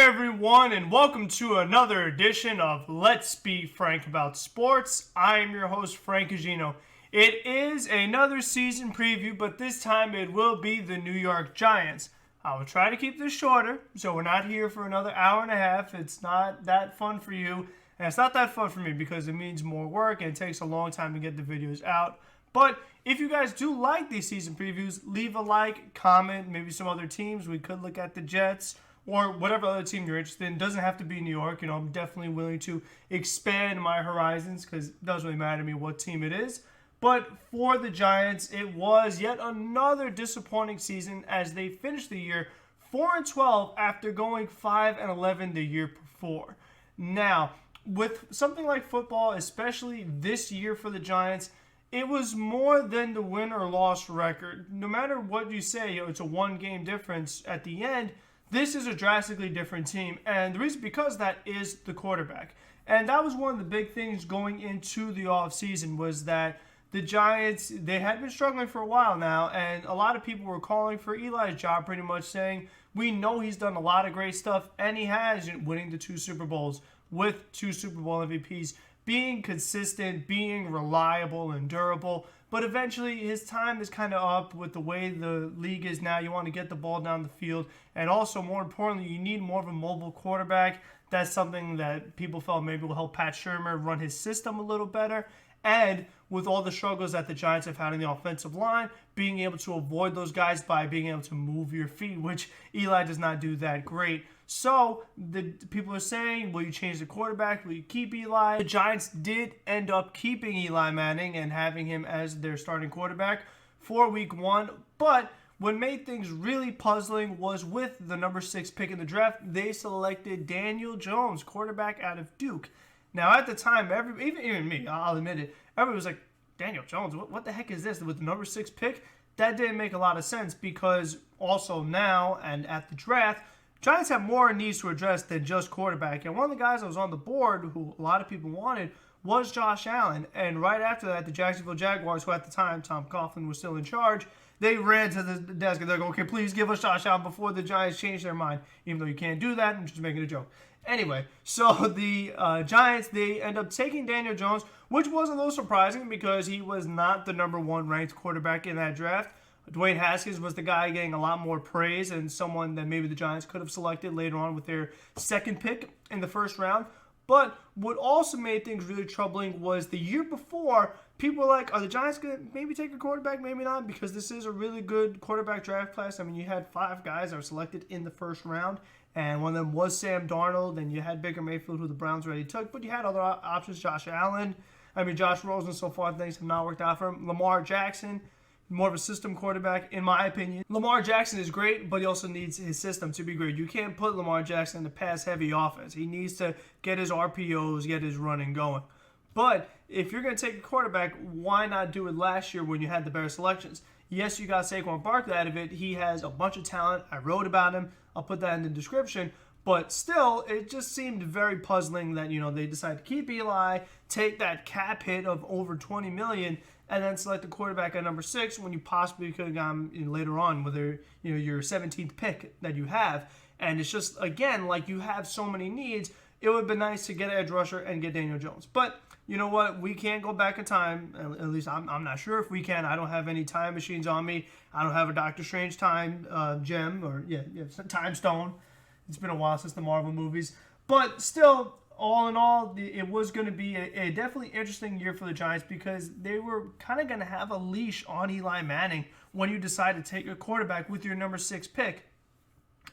everyone, and welcome to another edition of Let's Be Frank About Sports. I am your host, Frank Agino. It is another season preview, but this time it will be the New York Giants. I will try to keep this shorter, so we're not here for another hour and a half. It's not that fun for you, and it's not that fun for me because it means more work and it takes a long time to get the videos out. But if you guys do like these season previews, leave a like, comment, maybe some other teams. We could look at the Jets or whatever other team you're interested in. It doesn't have to be New York. I'm definitely willing to expand my horizons because it doesn't really matter to me what team it is. But for the Giants, it was yet another disappointing season as they finished the year 4-12 after going 5-11 the year before. Now, with something like football, especially this year for the Giants, it was more than the win or loss record. No matter what you say, it's a one-game difference at the end. This is a drastically different team, and the reason because that is the quarterback. And that was one of the big things going into the offseason was that the Giants, they had been struggling for a while now, and a lot of people were calling for Eli's job, pretty much saying, we know he's done a lot of great stuff, and he has, winning the 2 Super Bowls with 2 Super Bowl MVPs, being consistent, being reliable and durable. But eventually his time is kind of up with the way the league is now. You want to get the ball down the field. And also, more importantly, you need more of a mobile quarterback. That's something that people felt maybe will help Pat Shurmur run his system a little better. And with all the struggles that the Giants have had in the offensive line, being able to avoid those guys by being able to move your feet, which Eli does not do that great. So the people are saying, will you change the quarterback? Will you keep Eli? The Giants did end up keeping Eli Manning and having him as their starting quarterback for week 1. But what made things really puzzling was with the number 6 pick in the draft, they selected Daniel Jones, quarterback out of Duke. Now, at the time, even me, I'll admit it, everybody was like, Daniel Jones, what the heck is this? With the number 6 pick, that didn't make a lot of sense because also now and at the draft, Giants have more needs to address than just quarterback. And one of the guys that was on the board who a lot of people wanted was Josh Allen. And right after that, the Jacksonville Jaguars, who at the time, Tom Coughlin was still in charge, they ran to the desk and they're going, okay, please give us Josh Allen before the Giants change their mind. Even though you can't do that, I'm just making a joke. Anyway, so the Giants, they end up taking Daniel Jones, which was a little surprising because he was not the number 1 ranked quarterback in that draft. Dwayne Haskins was the guy getting a lot more praise and someone that maybe the Giants could have selected later on with their 2nd pick in the 1st round. But what also made things really troubling was the year before, people were like, are the Giants going to maybe take a quarterback, maybe not? Because this is a really good quarterback draft class. I mean, you had 5 guys that were selected in the 1st round, and one of them was Sam Darnold, and you had Baker Mayfield, who the Browns already took, but you had other options, Josh Rosen, so far things have not worked out for him. Lamar Jackson, more of a system quarterback, in my opinion. Lamar Jackson is great, but he also needs his system to be great. You can't put Lamar Jackson in a pass-heavy offense. He needs to get his RPOs, get his running going. But if you're going to take a quarterback, why not do it last year when you had the better selections? Yes, you got Saquon Barkley out of it. He has a bunch of talent. I wrote about him. I'll put that in the description. But still, it just seemed very puzzling that, they decided to keep Eli, take that cap hit of over $20 million, and then select the quarterback at number 6 when you possibly could have gone later on with your 17th pick that you have. And it's just, again, like you have so many needs, it would have been nice to get an edge rusher and get Daniel Jones. But you know what? We can't go back in time. At least I'm not sure if we can. I don't have any time machines on me. I don't have a Doctor Strange time gem or time stone. It's been a while since the Marvel movies. But still, all in all, it was going to be a definitely interesting year for the Giants because they were kind of going to have a leash on Eli Manning when you decide to take a quarterback with your number 6 pick.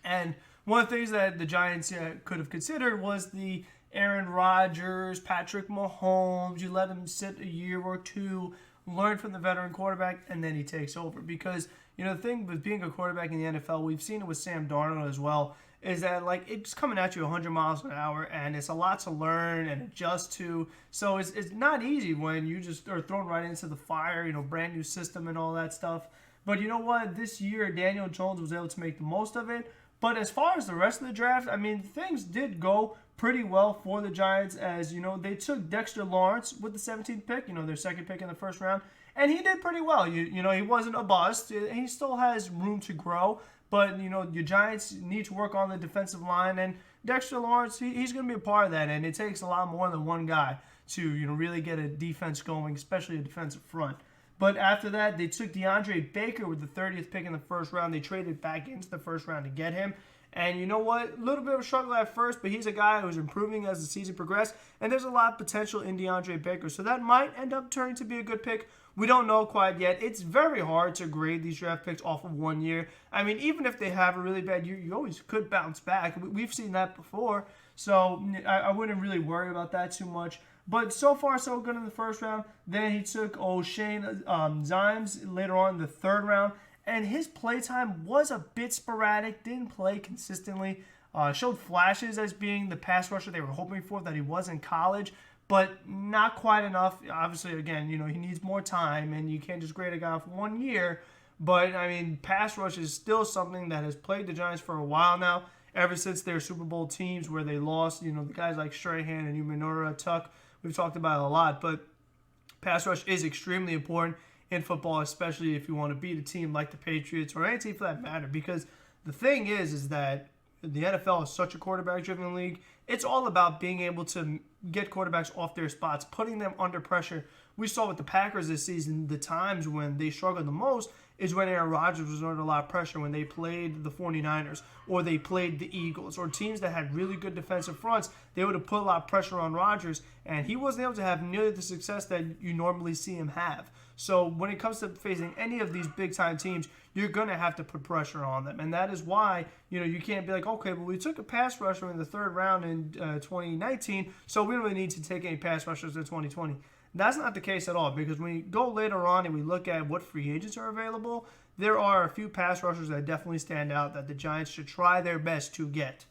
And one of the things that the Giants could have considered was the Aaron Rodgers, Patrick Mahomes. You let him sit a year or 2, learn from the veteran quarterback, and then he takes over. Because, the thing with being a quarterback in the NFL, we've seen it with Sam Darnold as well, is that it's coming at you 100 miles an hour, and it's a lot to learn and adjust to. So it's not easy when you just are thrown right into the fire, brand new system and all that stuff. But you know what? This year, Daniel Jones was able to make the most of it. But as far as the rest of the draft, things did go pretty well for the Giants as, they took Dexter Lawrence with the 17th pick, their 2nd pick in the 1st round. And he did pretty well. He wasn't a bust. He still has room to grow. But, your Giants need to work on the defensive line, and Dexter Lawrence, he's going to be a part of that, and it takes a lot more than one guy to, really get a defense going, especially a defensive front. But after that, they took DeAndre Baker with the 30th pick in the first round. They traded back into the first round to get him. And you know what? A little bit of a struggle at first, but he's a guy who's improving as the season progressed. And there's a lot of potential in DeAndre Baker. So that might end up turning to be a good pick. We don't know quite yet. It's very hard to grade these draft picks off of 1 year. I mean, even if they have a really bad year, you always could bounce back. We've seen that before. So I wouldn't really worry about that too much. But so far, so good in the first round. Then he took O'Shane Zimes later on in the third round. And his play time was a bit sporadic, didn't play consistently, showed flashes as being the pass rusher they were hoping for that he was in college, but not quite enough. Obviously, again, he needs more time, and you can't just grade a guy for 1 year. But, I mean, pass rush is still something that has plagued the Giants for a while now, ever since their Super Bowl teams where they lost, the guys like Strahan and Umenora, Tuck. We've talked about it a lot, but pass rush is extremely important in football, especially if you want to beat a team like the Patriots or any team for that matter, because the thing is that the NFL is such a quarterback-driven league. It's all about being able to get quarterbacks off their spots, putting them under pressure. We saw with the Packers this season, the times when they struggled the most is when Aaron Rodgers was under a lot of pressure, when they played the 49ers or they played the Eagles or teams that had really good defensive fronts. They would have put a lot of pressure on Rodgers, and he wasn't able to have nearly the success that you normally see him have. So when it comes to facing any of these big-time teams, you're going to have to put pressure on them. And that is why, you can't be like, okay, well, we took a pass rusher in the third round in 2019, so we don't really need to take any pass rushers in 2020. That's not the case at all, because when you go later on and we look at what free agents are available, there are a few pass rushers that definitely stand out that the Giants should try their best to get.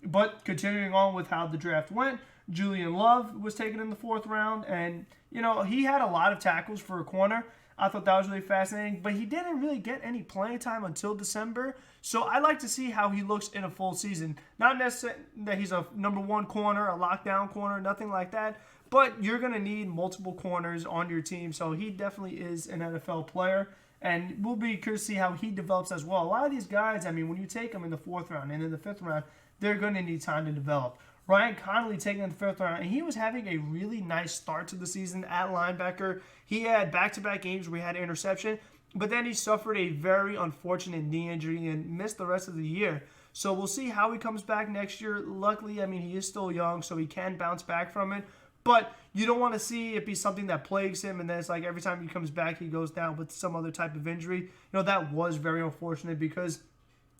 But continuing on with how the draft went, Julian Love was taken in the fourth round, and, he had a lot of tackles for a corner. I thought that was really fascinating, but he didn't really get any playing time until December, so I like to see how he looks in a full season. Not necessarily that he's a number one corner, a lockdown corner, nothing like that, but you're going to need multiple corners on your team, so he definitely is an NFL player, and we'll be curious to see how he develops as well. A lot of these guys, I mean, when you take them in the fourth round and in the fifth round, they're going to need time to develop. Ryan Connolly taken in the fifth round, and he was having a really nice start to the season at linebacker. He had back-to-back games where he had an interception, but then he suffered a very unfortunate knee injury and missed the rest of the year. So we'll see how he comes back next year. Luckily, I mean, he is still young, so he can bounce back from it. But you don't want to see it be something that plagues him, and then it's like every time he comes back, he goes down with some other type of injury. That was very unfortunate because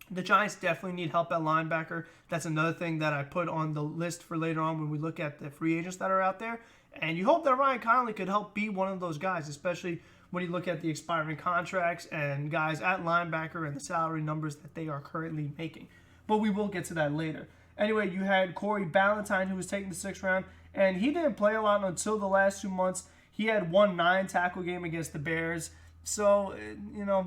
the Giants definitely need help at linebacker. That's another thing that I put on the list for later on when we look at the free agents that are out there. And you hope that Ryan Connolly could help be one of those guys, especially when you look at the expiring contracts and guys at linebacker and the salary numbers that they are currently making. But we will get to that later. Anyway, you had Corey Ballantyne, who was taken the sixth round, and he didn't play a lot until the last 2 months. He had one 9-tackle game against the Bears. So,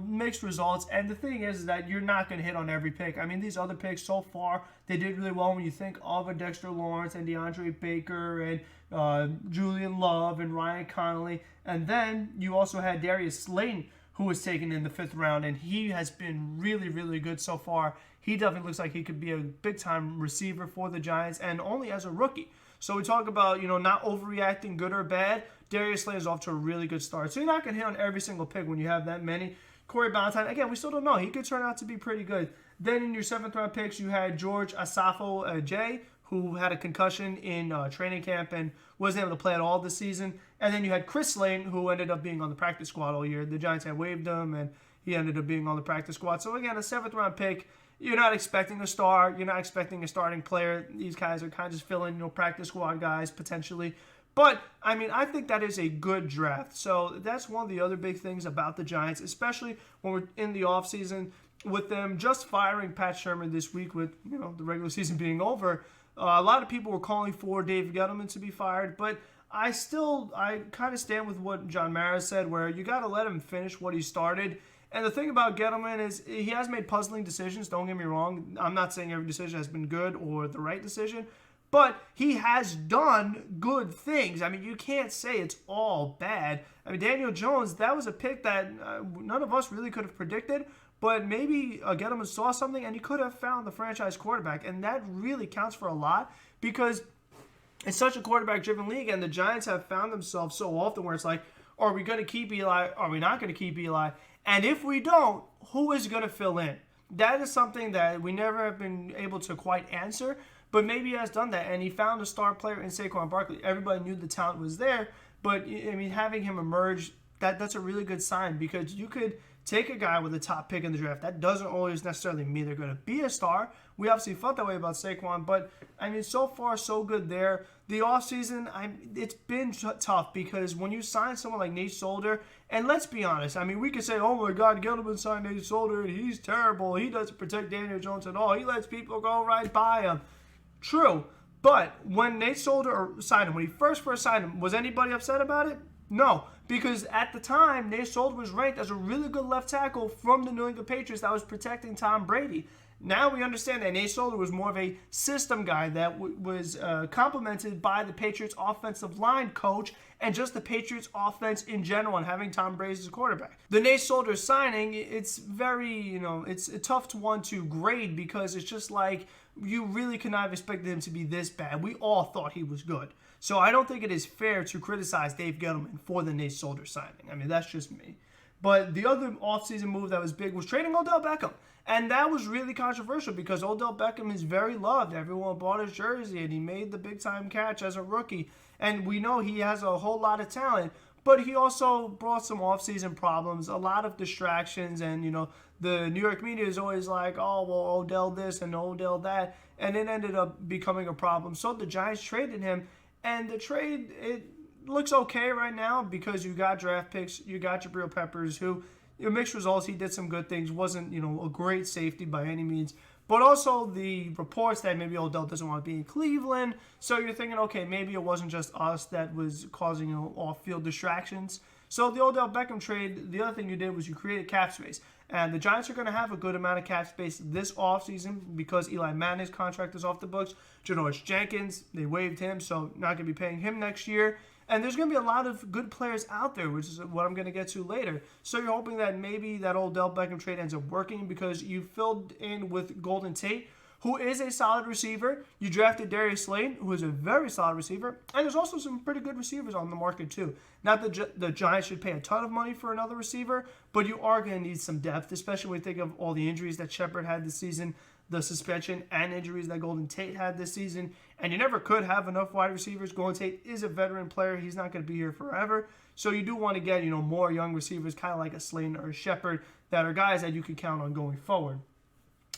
mixed results. And the thing is that you're not going to hit on every pick. I mean, these other picks so far, they did really well when you think of a Dexter Lawrence and DeAndre Baker and Julian Love and Ryan Connolly. And then you also had Darius Slayton, who was taken in the fifth round, and he has been really, really good so far. He definitely looks like he could be a big-time receiver for the Giants, and only as a rookie. So we talk about, not overreacting, good or bad. Darius Slayton is off to a really good start. So you're not going to hit on every single pick when you have that many. Corey Ballantyne, again, we still don't know. He could turn out to be pretty good. Then in your seventh-round picks, you had George Asafo-Jay, who had a concussion in training camp and wasn't able to play at all this season. And then you had Chris Slayton, who ended up being on the practice squad all year. The Giants had waived him, and he ended up being on the practice squad. So again, a seventh-round pick. You're not expecting a star. You're not expecting a starting player. These guys are kind of just filling, practice squad guys potentially. But, I mean, I think that is a good draft. So that's one of the other big things about the Giants, especially when we're in the offseason with them just firing Pat Shermer this week with, the regular season being over. A lot of people were calling for Dave Gettleman to be fired, but I kind of stand with what John Mara said, where you got to let him finish what he started. And the thing about Gettleman is he has made puzzling decisions, don't get me wrong. I'm not saying every decision has been good or the right decision, but he has done good things. I mean, you can't say it's all bad. I mean, Daniel Jones, that was a pick that none of us really could have predicted, But maybe Gettleman saw something and he could have found the franchise quarterback. And that really counts for a lot because it's such a quarterback-driven league, and the Giants have found themselves so often where it's like, are we going to keep Eli? Are we not going to keep Eli? And if we don't, who is going to fill in? That is something that we never have been able to quite answer, but maybe he has done that, and he found a star player in Saquon Barkley. Everybody knew the talent was there, but, I mean, having him emerge, that's a really good sign because you could take a guy with a top pick in the draft. That doesn't always necessarily mean they're going to be a star. We obviously felt that way about Saquon, but, I mean, so far, so good there. The offseason, it's been tough because when you sign someone like Nate Solder, and let's be honest, I mean, we could say, oh, my God, Gettleman signed Nate Solder, and he's terrible. He doesn't protect Daniel Jones at all. He lets people go right by him. True, but when Nate Solder signed him, when he first signed him, was anybody upset about it? No, because at the time, Nate Solder was ranked as a really good left tackle from the New England Patriots that was protecting Tom Brady. Now we understand that Nate Solder was more of a system guy that was complemented by the Patriots offensive line coach and just the Patriots offense in general and having Tom Brady as a quarterback. The Nate Solder signing, it's very, it's a tough one to grade because it's just like you really could not have expected him to be this bad. We all thought he was good. So I don't think it is fair to criticize Dave Gettleman for the Nate Solder signing. I mean, that's just me. But the other offseason move that was big was trading Odell Beckham. And that was really controversial because Odell Beckham is very loved. Everyone bought his jersey and he made the big-time catch as a rookie. And we know he has a whole lot of talent. But he also brought some offseason problems, a lot of distractions. And, the New York media is always like, oh, well, Odell this and Odell that. And it ended up becoming a problem. So the Giants traded him. And the trade, it looks okay right now because you got draft picks, you got Jabril Peppers, who, mixed results, he did some good things, wasn't, a great safety by any means. But also the reports that maybe Odell doesn't want to be in Cleveland. So you're thinking, okay, maybe it wasn't just us that was causing off-field distractions. So the Odell Beckham trade, the other thing you did was you created cap space. And the Giants are going to have a good amount of cap space this offseason because Eli Manning's contract is off the books. Janoris Jenkins, they waived him, so not going to be paying him next year. And there's going to be a lot of good players out there, which is what I'm going to get to later. So you're hoping that maybe that Odell Beckham trade ends up working because you filled in with Golden Tate, who is a solid receiver. You drafted Darius Slayton, who is a very solid receiver. And there's also some pretty good receivers on the market, too. Not that the Giants should pay a ton of money for another receiver, but you are going to need some depth, especially when you think of all the injuries that Shepard had this season, the suspension and injuries that Golden Tate had this season. And you never could have enough wide receivers. Golden Tate is a veteran player. He's not going to be here forever. So you do want to get, more young receivers, kind of like a Slayton or a Shepard, that are guys that you can count on going forward.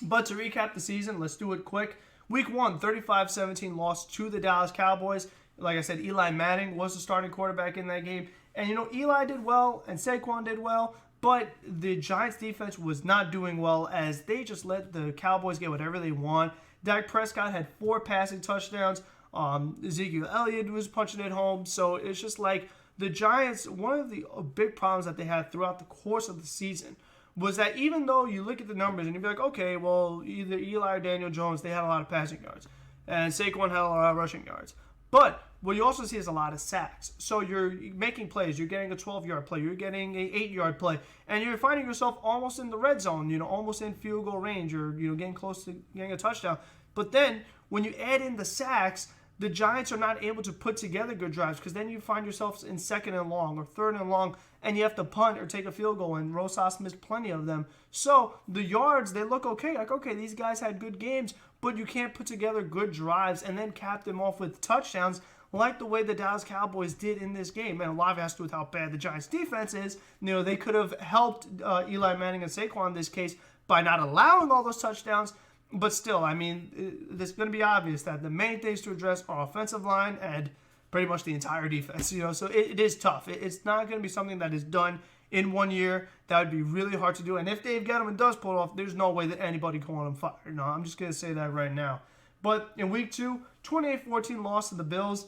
But to recap the season, let's do it quick. Week 1, 35-17 loss to the Dallas Cowboys. Like I said, Eli Manning was the starting quarterback in that game. And, Eli did well and Saquon did well. But the Giants defense was not doing well as they just let the Cowboys get whatever they want. Dak Prescott had 4 passing touchdowns. Ezekiel Elliott was punching it home. So it's just like the Giants, one of the big problems that they had throughout the course of the season was that even though you look at the numbers and you'd be like, okay, well, either Eli or Daniel Jones, they had a lot of passing yards. And Saquon had a lot of rushing yards. But what you also see is a lot of sacks. So you're making plays. You're getting a 12-yard play. You're getting an 8-yard play. And you're finding yourself almost in the red zone, almost in field goal range or, getting close to getting a touchdown. But then when you add in the sacks, the Giants are not able to put together good drives because then you find yourself in 2nd and long or 3rd and long and you have to punt or take a field goal, and Rosas missed plenty of them. So the yards, they look okay. Like, okay, these guys had good games, but you can't put together good drives and then cap them off with touchdowns like the way the Dallas Cowboys did in this game. And a lot of it has to do with how bad the Giants' defense is. They could have helped Eli Manning and Saquon in this case by not allowing all those touchdowns. But still, I mean, it's going to be obvious that the main things to address are offensive line and pretty much the entire defense. So it is tough. It's not going to be something that is done in 1 year. That would be really hard to do. And if Dave Gettleman does pull it off, there's no way that anybody can want him fired. No, I'm just going to say that right now. But in week 2, 28-14 loss to the Bills.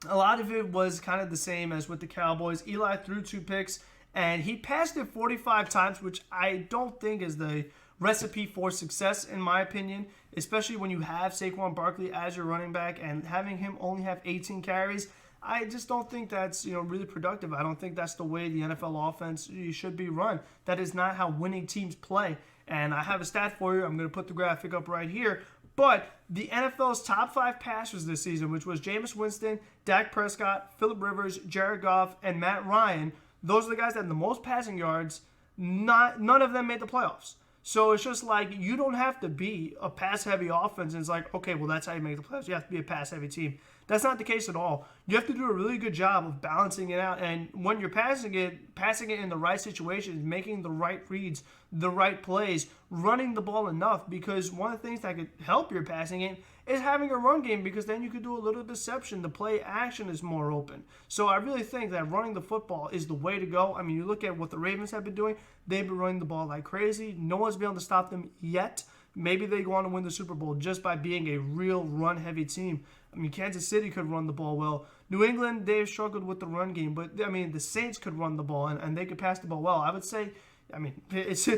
A lot of it was kind of the same as with the Cowboys. Eli threw 2 picks, and he passed it 45 times, which I don't think is the recipe for success, in my opinion, especially when you have Saquon Barkley as your running back and having him only have 18 carries. I just don't think that's really productive. I don't think that's the way the NFL offense should be run. That is not how winning teams play. And I have a stat for you. I'm going to put the graphic up right here. But the NFL's top 5 passers this season, which was Jameis Winston, Dak Prescott, Phillip Rivers, Jared Goff, and Matt Ryan, those are the guys that had the most passing yards. None of them made the playoffs. So it's just like you don't have to be a pass-heavy offense. And it's like, okay, well, that's how you make the playoffs. You have to be a pass-heavy team. That's not the case at all. You have to do a really good job of balancing it out. And when you're passing it in the right situations, making the right reads, the right plays, running the ball enough. Because one of the things that could help your passing it is having a run game, because then you could do a little deception. The play action is more open. So I really think that running the football is the way to go. I mean, you look at what the Ravens have been doing. They've been running the ball like crazy. No one's been able to stop them yet. Maybe they go on to win the Super Bowl just by being a real run-heavy team. I mean, Kansas City could run the ball well. New England, they've struggled with the run game. But, I mean, the Saints could run the ball, and they could pass the ball well. I would say, I mean, it's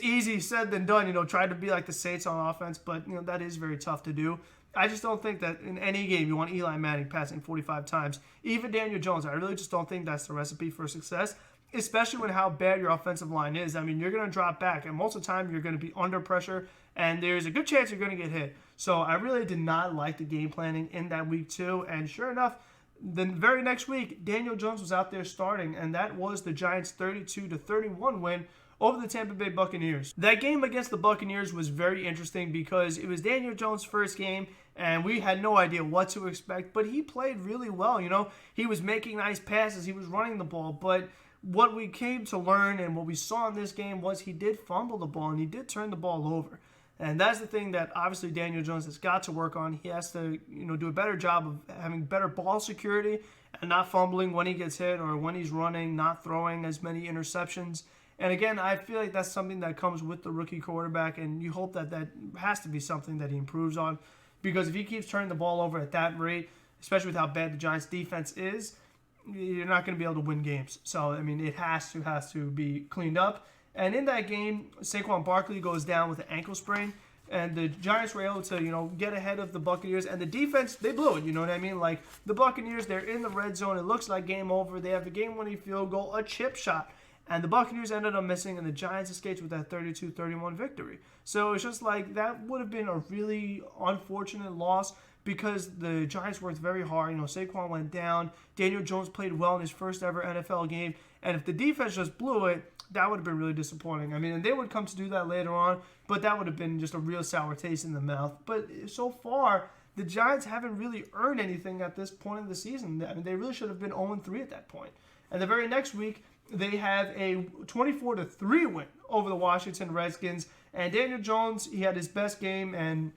easy said than done, try to be like the Saints on offense. But, that is very tough to do. I just don't think that in any game you want Eli Manning passing 45 times. Even Daniel Jones, I really just don't think that's the recipe for success, especially when how bad your offensive line is. I mean, you're going to drop back, and most of the time you're going to be under pressure, and there's a good chance you're going to get hit. So I really did not like the game planning in that week 2, and sure enough, the very next week, Daniel Jones was out there starting, and that was the Giants' 32-31 win over the Tampa Bay Buccaneers. That game against the Buccaneers was very interesting because it was Daniel Jones' first game, and we had no idea what to expect, but he played really well. He was making nice passes, he was running the ball, but what we came to learn and what we saw in this game was he did fumble the ball, and he did turn the ball over. And that's the thing that obviously Daniel Jones has got to work on. He has to, do a better job of having better ball security and not fumbling when he gets hit or when he's running, not throwing as many interceptions. And again, I feel like that's something that comes with the rookie quarterback, and you hope that that has to be something that he improves on. Because if he keeps turning the ball over at that rate, especially with how bad the Giants' defense is, you're not going to be able to win games. So, I mean, it has to be cleaned up. And in that game, Saquon Barkley goes down with an ankle sprain, and the Giants were able to, get ahead of the Buccaneers. And the defense, they blew it, you know what I mean? Like, the Buccaneers, they're in the red zone. It looks like game over. They have a game-winning field goal, a chip shot. And the Buccaneers ended up missing, and the Giants escaped with that 32-31 victory. So it's just like that would have been a really unfortunate loss because the Giants worked very hard. Saquon went down. Daniel Jones played well in his first ever NFL game. And if the defense just blew it, that would have been really disappointing. I mean, and they would come to do that later on, but that would have been just a real sour taste in the mouth. But so far, the Giants haven't really earned anything at this point in the season. I mean, they really should have been 0-3 at that point. And the very next week, they have a 24-3 win over the Washington Redskins. And Daniel Jones, he had his best game, and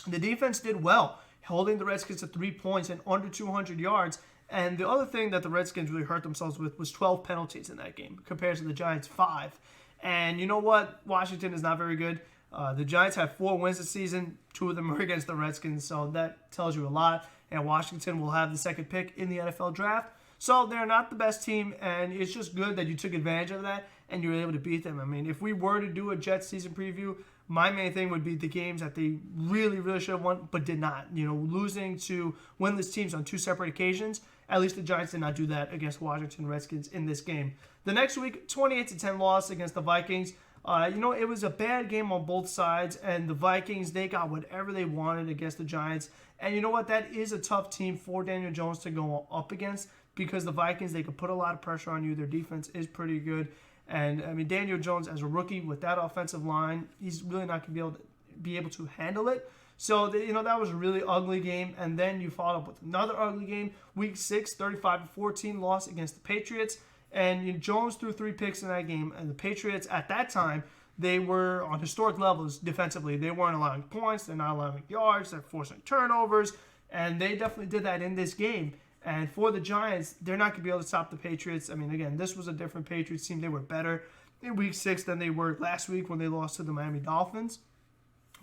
the defense did well, holding the Redskins to 3 points and under 200 yards. And the other thing that the Redskins really hurt themselves with was 12 penalties in that game compared to the Giants' 5. And you know what? Washington is not very good. The Giants have 4 wins this season. 2 of them are against the Redskins, so that tells you a lot. And Washington will have the second pick in the NFL draft. So they're not the best team, and it's just good that you took advantage of that and you were able to beat them. I mean, if we were to do a Jets season preview, my main thing would be the games that they really, really should have won, but did not. Losing to winless teams on 2 separate occasions. At least the Giants did not do that against Washington Redskins in this game. The next week, 28-10 loss against the Vikings. It was a bad game on both sides, and the Vikings, they got whatever they wanted against the Giants. And you know what? That is a tough team for Daniel Jones to go up against because the Vikings, they could put a lot of pressure on you. Their defense is pretty good. And, I mean, Daniel Jones, as a rookie with that offensive line, he's really not going to be able to handle it. So, that was a really ugly game. And then you followed up with another ugly game. Week 6, 35-14 loss against the Patriots. And Jones threw 3 picks in that game. And the Patriots, at that time, they were on historic levels defensively. They weren't allowing points. They're not allowing yards. They're forcing turnovers. And they definitely did that in this game. And for the Giants, they're not going to be able to stop the Patriots. I mean, again, this was a different Patriots team. They were better in Week 6 than they were last week when they lost to the Miami Dolphins.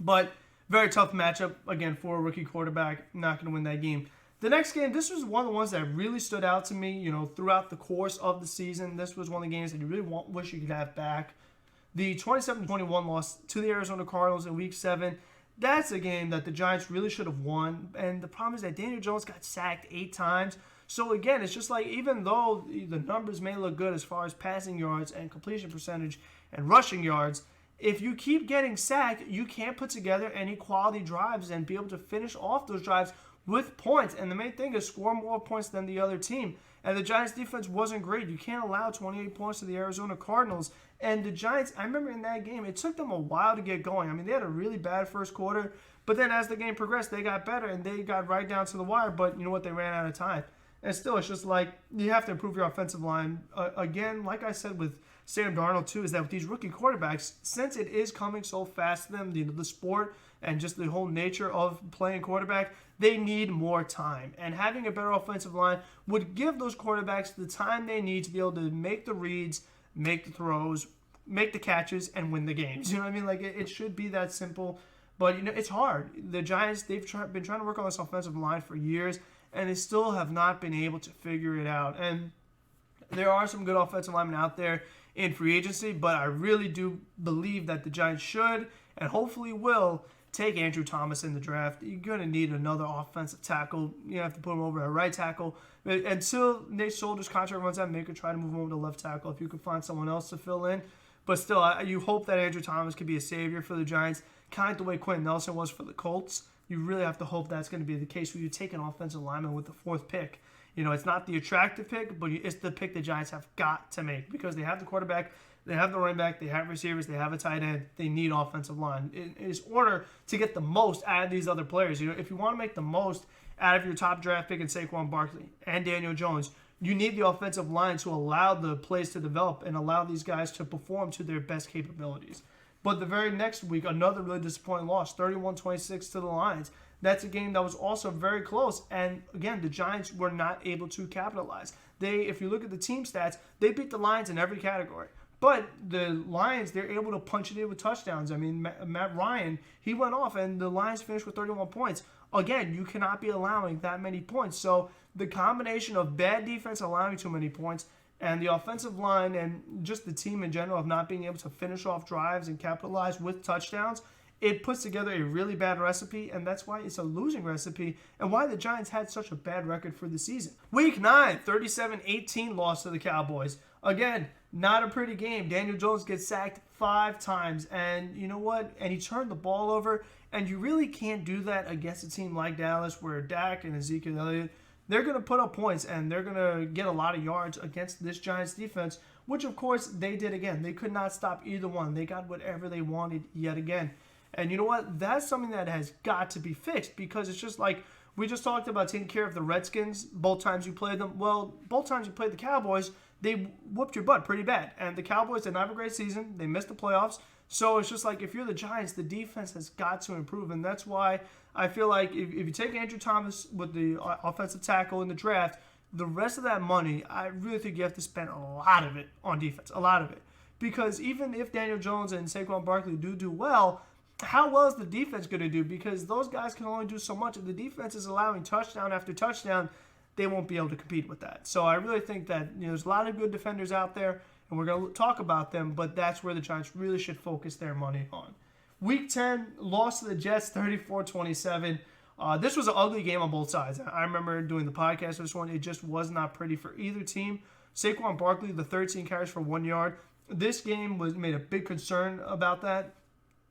But very tough matchup, again, for a rookie quarterback. Not going to win that game. The next game, this was one of the ones that really stood out to me, throughout the course of the season. This was one of the games that you really wish you could have back. The 27-21 loss to the Arizona Cardinals in Week 7. That's a game that the Giants really should have won. And the problem is that Daniel Jones got sacked 8 times. So again, it's just like, even though the numbers may look good as far as passing yards and completion percentage and rushing yards, if you keep getting sacked, you can't put together any quality drives and be able to finish off those drives with points. And the main thing is score more points than the other team. And the Giants defense wasn't great. You can't allow 28 points to the Arizona Cardinals. And the Giants, I remember in that game, it took them a while to get going. I mean, they had a really bad first quarter, but then as the game progressed, they got better and they got right down to the wire. But you know what? They ran out of time. And still, it's just like, you have to improve your offensive line. Again, like I said with Sam Darnold too, is that with these rookie quarterbacks, since it is coming so fast to them, the sport and just the whole nature of playing quarterback, they need more time. And having a better offensive line would give those quarterbacks the time they need to be able to make the reads, make the throws, make the catches, and win the games. You know what I mean? Like, it should be that simple. But, it's hard. The Giants, they've been trying to work on this offensive line for years, and they still have not been able to figure it out. And there are some good offensive linemen out there in free agency, but I really do believe that the Giants should and hopefully will take Andrew Thomas in the draft. You're going to need another offensive tackle. You have to put him over at right tackle. Until Nate Solder's contract runs out, maybe try to move him over to left tackle if you can find someone else to fill in. But still, you hope that Andrew Thomas could be a savior for the Giants, kind of the way Quentin Nelson was for the Colts. You really have to hope that's going to be the case where you take an offensive lineman with the 4th pick. It's not the attractive pick, but it's the pick the Giants have got to make because they have the quarterback, they have the running back, they have receivers, they have a tight end. They need offensive line in order to get the most out of these other players. If you want to make the most out of your top draft pick in Saquon Barkley and Daniel Jones, you need the offensive line to allow the plays to develop and allow these guys to perform to their best capabilities. But the very next week, another really disappointing loss, 31-26 to the Lions. That's a game that was also very close. And again, the Giants were not able to capitalize. If you look at the team stats, they beat the Lions in every category. But the Lions, they're able to punch it in with touchdowns. I mean, Matt Ryan, he went off, and the Lions finished with 31 points. Again, you cannot be allowing that many points. So the combination of bad defense allowing too many points and the offensive line and just the team in general of not being able to finish off drives and capitalize with touchdowns, it puts together a really bad recipe, and that's why it's a losing recipe and why the Giants had such a bad record for the season. Week 9, 37-18 loss to the Cowboys. Again, not a pretty game. Daniel Jones gets sacked 5 times, and you know what? And he turned the ball over, and you really can't do that against a team like Dallas where Dak and Ezekiel Elliott, they're going to put up points, and they're going to get a lot of yards against this Giants defense, which, of course, they did again. They could not stop either one. They got whatever they wanted yet again. And you know what? That's something that has got to be fixed because it's just like we just talked about taking care of the Redskins both times you played them. Well, both times you played the Cowboys, they whooped your butt pretty bad. And the Cowboys did not have a great season. They missed the playoffs. So it's just like if you're the Giants, the defense has got to improve. And that's why I feel like if you take Andrew Thomas with the offensive tackle in the draft, the rest of that money, I really think you have to spend a lot of it on defense, a lot of it. Because even if Daniel Jones and Saquon Barkley do well, how well is the defense going to do? Because those guys can only do so much. If the defense is allowing touchdown after touchdown, they won't be able to compete with that. So I really think that there's a lot of good defenders out there, and we're going to talk about them, but that's where the Giants really should focus their money on. Week 10, loss to the Jets, 34-27. This was an ugly game on both sides. I remember doing the podcast for this one. It just was not pretty for either team. Saquon Barkley, the 13 carries for 1 yard. This game made a big concern about that.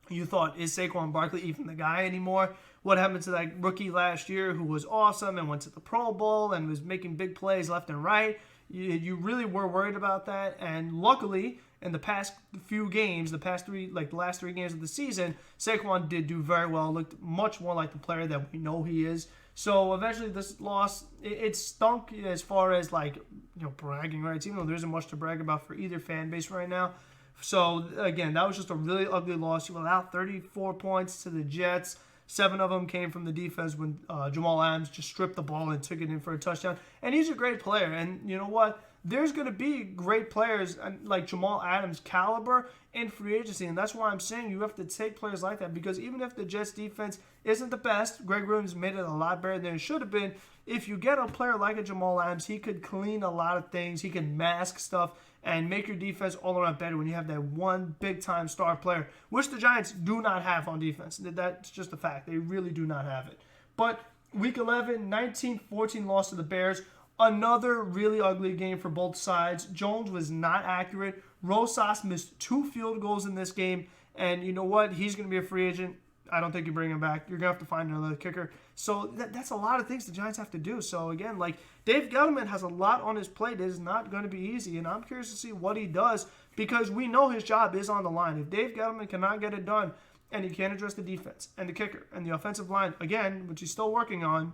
You thought, is Saquon Barkley even the guy anymore? What happened to that rookie last year who was awesome and went to the Pro Bowl and was making big plays left and right? You really were worried about that. And luckily, in the past few games, the last 3 games of the season, Saquon did do very well. Looked much more like the player that we know he is. So eventually this loss, it stunk as far as bragging rights, even though there isn't much to brag about for either fan base right now. So, again, that was just a really ugly loss. You allowed 34 points to the Jets. 7 of them came from the defense when Jamal Adams just stripped the ball and took it in for a touchdown. And he's a great player. And you know what? There's going to be great players like Jamal Adams' caliber in free agency. And that's why I'm saying you have to take players like that. Because even if the Jets defense isn't the best, Greg Williams made it a lot better than it should have been. If you get a player like a Jamal Adams, he could clean a lot of things. He can mask stuff and make your defense all around better when you have that one big-time star player, which the Giants do not have on defense. That's just a fact. They really do not have it. But Week 11, 19-14 loss to the Bears. Another really ugly game for both sides. Jones was not accurate. Rosas missed 2 field goals in this game. And you know what? He's going to be a free agent. I don't think you bring him back. You're going to have to find another kicker. So that's a lot of things the Giants have to do. So again, like Dave Gettleman has a lot on his plate. It is not going to be easy. And I'm curious to see what he does because we know his job is on the line. If Dave Gettleman cannot get it done and he can't address the defense and the kicker and the offensive line, again, which he's still working on,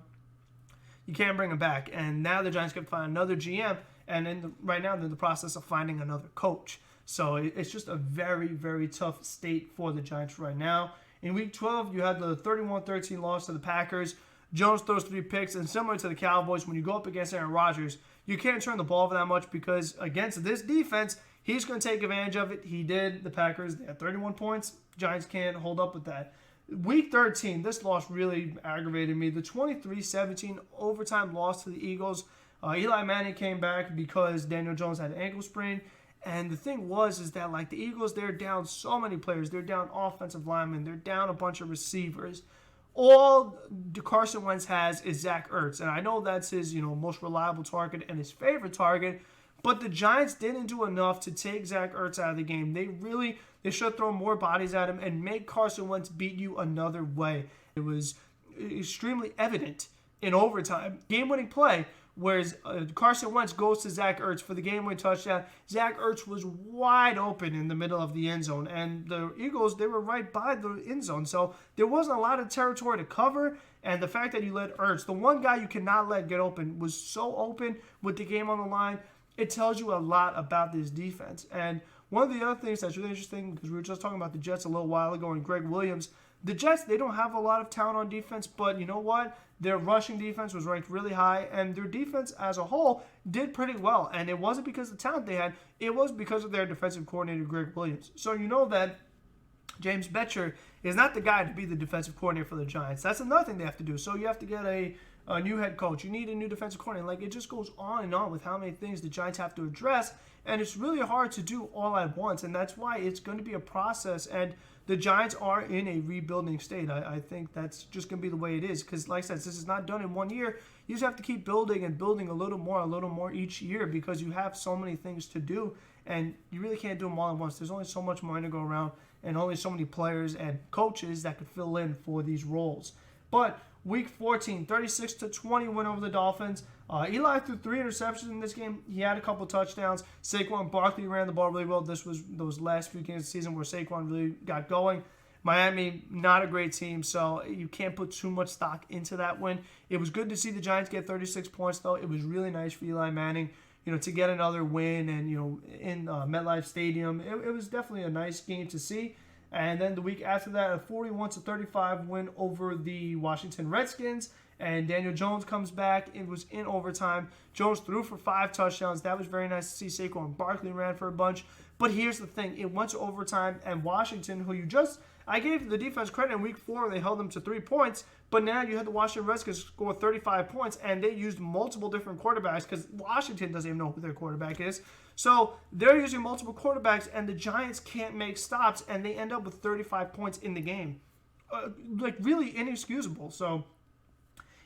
you can't bring him back. And now the Giants can find another GM. And right now they're in the process of finding another coach. So it's just a very, very tough state for the Giants right now. In Week 12, you had the 31-13 loss to the Packers. Jones throws 3 picks, and similar to the Cowboys, when you go up against Aaron Rodgers, you can't turn the ball over that much because against this defense, he's going to take advantage of it. He did. The Packers, they had 31 points. Giants can't hold up with that. Week 13, this loss really aggravated me. The 23-17 overtime loss to the Eagles. Eli Manning came back because Daniel Jones had an ankle sprain. And the thing is that like the Eagles, they're down so many players. They're down offensive linemen. They're down a bunch of receivers. All Carson Wentz has is Zach Ertz. And I know that's his, most reliable target and his favorite target. But the Giants didn't do enough to take Zach Ertz out of the game. They should throw more bodies at him and make Carson Wentz beat you another way. It was extremely evident in overtime. Game-winning play. Whereas Carson Wentz goes to Zach Ertz for the game-winning touchdown. Zach Ertz was wide open in the middle of the end zone. And the Eagles, they were right by the end zone. So there wasn't a lot of territory to cover. And the fact that you let Ertz, the one guy you cannot let get open, was so open with the game on the line, it tells you a lot about this defense. And one of the other things that's really interesting, because we were just talking about the Jets a little while ago and Greg Williams, the Jets, they don't have a lot of talent on defense, but you know what? Their rushing defense was ranked really high, and their defense as a whole did pretty well. And it wasn't because of the talent they had. It was because of their defensive coordinator, Greg Williams. So you know that James Betcher is not the guy to be the defensive coordinator for the Giants. That's another thing they have to do. So you have to get a new head coach. You need a new defensive coordinator. Like, it just goes on and on with how many things the Giants have to address, and it's really hard to do all at once, and that's why it's going to be a process, and the Giants are in a rebuilding state. I think that's just going to be the way it is because, like I said, this is not done in 1 year. You just have to keep building and building a little more each year because you have so many things to do, and you really can't do them all at once. There's only so much money to go around and only so many players and coaches that could fill in for these roles. But Week 14, 36-20 win over the Dolphins. Eli threw 3 interceptions in this game. He had a couple touchdowns. Saquon Barkley ran the ball really well. This was those last few games of the season where Saquon really got going. Miami, not a great team, so you can't put too much stock into that win. It was good to see the Giants get 36 points, though. It was really nice for Eli Manning, to get another win and, in MetLife Stadium. It was definitely a nice game to see. And then the week after that, a 41-35 win over the Washington Redskins. And Daniel Jones comes back. It was in overtime. Jones threw for 5 touchdowns. That was very nice to see. Saquon Barkley ran for a bunch. But here's the thing. It went to overtime. And Washington, I gave the defense credit in week 4. They held them to 3 points. But now you had the Washington Redskins score 35 points. And they used multiple different quarterbacks because Washington doesn't even know who their quarterback is. So they're using multiple quarterbacks. And the Giants can't make stops. And they end up with 35 points in the game. Really inexcusable. So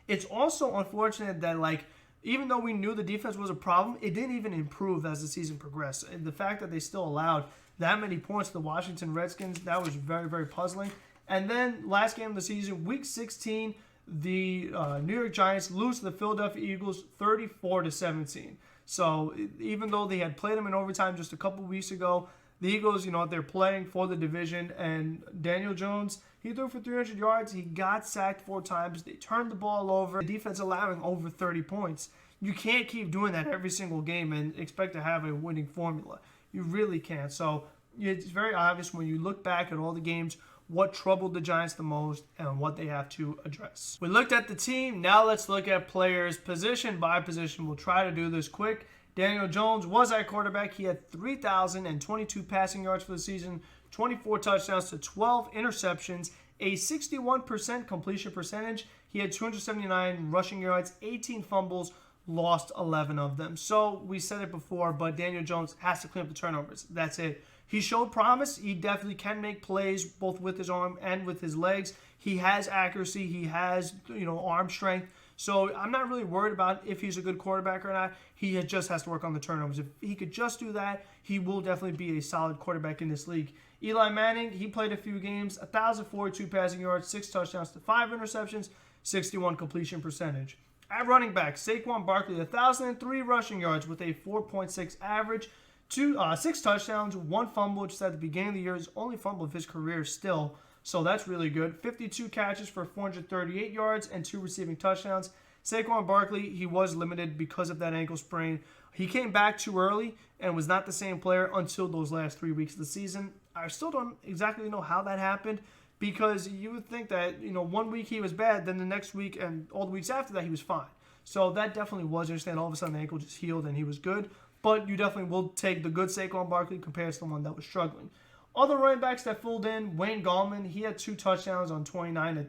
it's also unfortunate that, even though we knew the defense was a problem, it didn't even improve as the season progressed. And the fact that they still allowed that many points to the Washington Redskins, that was very, very puzzling. And then last game of the season, Week 16, the New York Giants lose to the Philadelphia Eagles 34-17. So even though they had played them in overtime just a couple weeks ago, the Eagles, they're playing for the division, and Daniel Jones, he threw for 300 yards. He got sacked 4 times. They turned the ball over. The defense allowing over 30 points. You can't keep doing that every single game and expect to have a winning formula. You really can't. So it's very obvious when you look back at all the games what troubled the Giants the most and what they have to address. We looked at the team. Now let's look at players position by position. We'll try to do this quick. Daniel Jones was at quarterback. He had 3,022 passing yards for the season, 24 touchdowns to 12 interceptions, a 61% completion percentage. He had 279 rushing yards, 18 fumbles, lost 11 of them. So we said it before, but Daniel Jones has to clean up the turnovers. That's it. He showed promise. He definitely can make plays both with his arm and with his legs. He has accuracy. He has, arm strength. So I'm not really worried about if he's a good quarterback or not. He just has to work on the turnovers. If he could just do that, he will definitely be a solid quarterback in this league. Eli Manning, he played a few games, 1,042 passing yards, 6 touchdowns to 5 interceptions, 61 completion percentage. At running back, Saquon Barkley, 1,003 rushing yards with a 4.6 average, 6 touchdowns, 1 fumble, which is at the beginning of the year, his only fumble of his career still. So that's really good. 52 catches for 438 yards and 2 receiving touchdowns. Saquon Barkley, he was limited because of that ankle sprain. He came back too early and was not the same player until those last 3 weeks of the season. I still don't exactly know how that happened, because you would think that, 1 week he was bad, then the next week and all the weeks after that he was fine. So that definitely was interesting. All of a sudden the ankle just healed and he was good. But you definitely will take the good Saquon Barkley compared to the one that was struggling. Other running backs that filled in, Wayne Gallman, he had 2 touchdowns on 29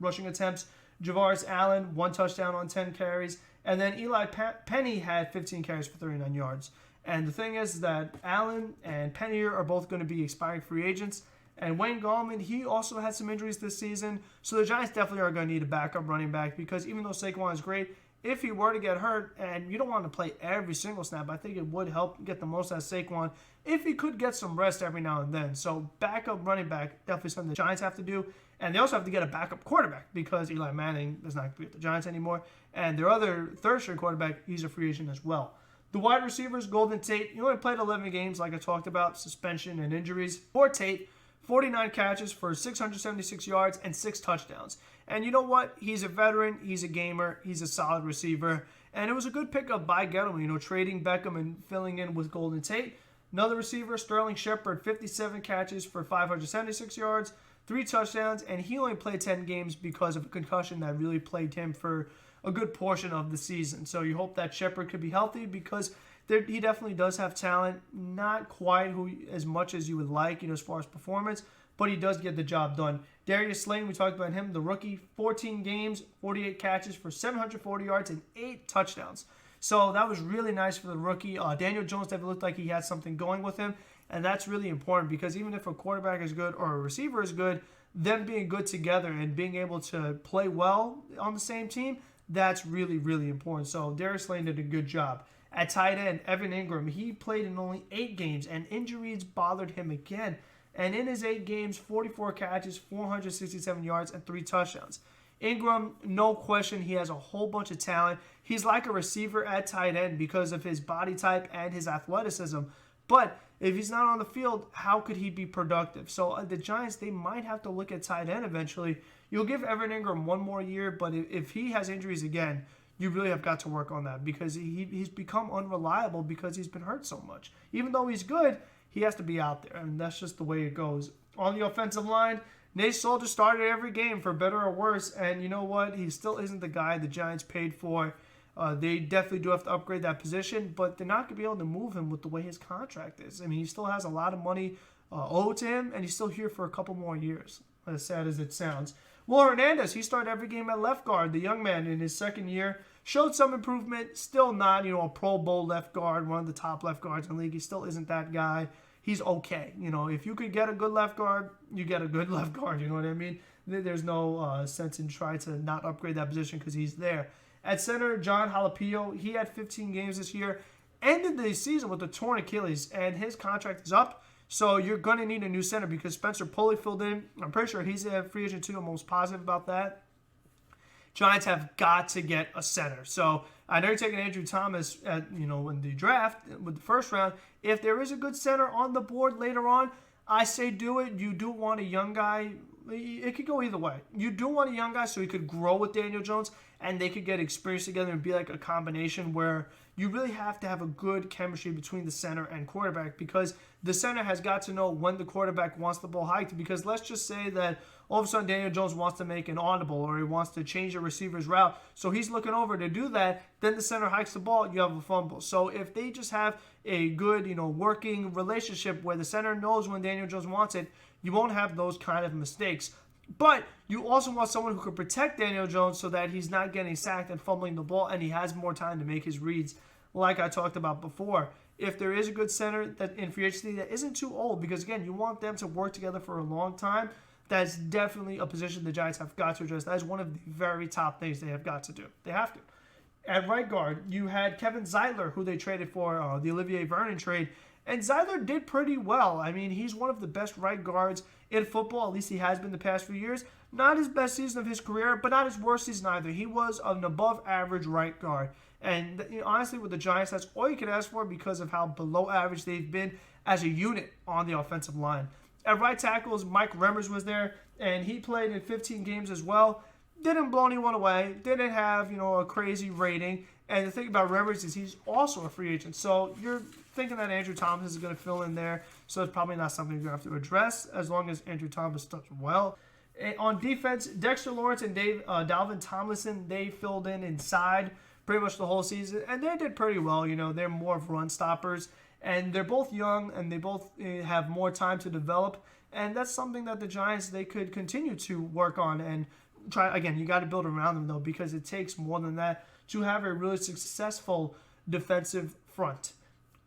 rushing attempts. Javaris Allen, 1 touchdown on 10 carries. And then Eli Penny had 15 carries for 39 yards. And the thing is that Allen and Penny are both going to be expiring free agents. And Wayne Gallman, he also had some injuries this season. So the Giants definitely are going to need a backup running back, because even though Saquon is great, if he were to get hurt, and you don't want to play every single snap, I think it would help get the most out of Saquon if he could get some rest every now and then. So backup running back, definitely something the Giants have to do. And they also have to get a backup quarterback, because Eli Manning is not going to be at the Giants anymore. And their other third-string quarterback, he's a free agent as well. The wide receivers, Golden Tate, he only played 11 games, like I talked about, suspension and injuries. For Tate, 49 catches for 676 yards and 6 touchdowns. And you know what? He's a veteran. He's a gamer. He's a solid receiver. And it was a good pickup by Gettleman, trading Beckham and filling in with Golden Tate. Another receiver, Sterling Shepard, 57 catches for 576 yards, 3 touchdowns, and he only played 10 games because of a concussion that really plagued him for a good portion of the season. So you hope that Shepard could be healthy, because he definitely does have talent. Not quite as much as you would like, as far as performance, but he does get the job done. Darius Slayton, we talked about him, the rookie, 14 games, 48 catches for 740 yards and 8 touchdowns. So that was really nice for the rookie. Daniel Jones definitely looked like he had something going with him, and that's really important, because even if a quarterback is good or a receiver is good, them being good together and being able to play well on the same team, that's really, really important. So Darius Slayton did a good job. At tight end, Evan Ingram, he played in only 8 games, and injuries bothered him again. And in his 8 games, 44 catches, 467 yards, and 3 touchdowns. Ingram, no question, he has a whole bunch of talent. He's like a receiver at tight end because of his body type and his athleticism. But if he's not on the field, how could he be productive? So the Giants, they might have to look at tight end eventually. You'll give Evan Ingram 1 more year, but if he has injuries again, you really have got to work on that, because he's become unreliable because he's been hurt so much. Even though he's good, he has to be out there, and that's just the way it goes. On the offensive line, Nate Soldier started every game for better or worse, and you know what? He still isn't the guy the Giants paid for. They definitely do have to upgrade that position, but they're not going to be able to move him with the way his contract is. I mean, he still has a lot of money owed to him, and he's still here for a couple more years, as sad as it sounds. Will Hernandez, he started every game at left guard. The young man in his second year showed some improvement. Still not, a Pro Bowl left guard, one of the top left guards in the league. He still isn't that guy. He's okay. If you could get a good left guard, you get a good left guard. You know what I mean? There's no sense in trying to not upgrade that position, because he's there. At center, John Jalapeno, he had 15 games this year. Ended the season with a torn Achilles, and his contract is up. So you're going to need a new center, because Spencer Pulley filled in. I'm pretty sure he's a free agent too. I'm most positive about that. Giants have got to get a center. So I know you're taking Andrew Thomas in the draft with the first round. If there is a good center on the board later on, I say do it. You do want a young guy. It could go either way. You do want a young guy so he could grow with Daniel Jones, and they could get experience together and be like a combination where you really have to have a good chemistry between the center and quarterback, because the center has got to know when the quarterback wants the ball hiked. Because let's just say that all of a sudden Daniel Jones wants to make an audible, or he wants to change a receiver's route, so he's looking over to do that, then the center hikes the ball, you have a fumble. So if they just have a good, working relationship where the center knows when Daniel Jones wants it, you won't have those kind of mistakes. But you also want someone who can protect Daniel Jones so that he's not getting sacked and fumbling the ball, and he has more time to make his reads, like I talked about before. If there is a good center that in free agency that isn't too old, because again, you want them to work together for a long time, That's definitely a position the Giants have got to address. That is one of the very top things they have got to do. They have to. At right guard, you had Kevin Zeitler, who they traded for the Olivier Vernon trade. And Zeitler did pretty well. I mean, he's one of the best right guards in football. At least he has been the past few years. Not his best season of his career, but not his worst season either. He was an above-average right guard. And honestly, with the Giants, that's all you can ask for because of how below average they've been as a unit on the offensive line. At right tackles, Mike Remmers was there, and he played in 15 games as well. Didn't blow anyone away. Didn't have, a crazy rating. And the thing about Remmers is he's also a free agent. So you're thinking that Andrew Thomas is going to fill in there. So it's probably not something you're going to have to address as long as Andrew Thomas does well. And on defense, Dexter Lawrence and Dalvin Tomlinson, they filled in inside pretty much the whole season. And they did pretty well. They're more of run stoppers. And they're both young, and they both have more time to develop. And that's something that the Giants, they could continue to work on and try. Again, you got to build around them, though, because it takes more than that to have a really successful defensive front.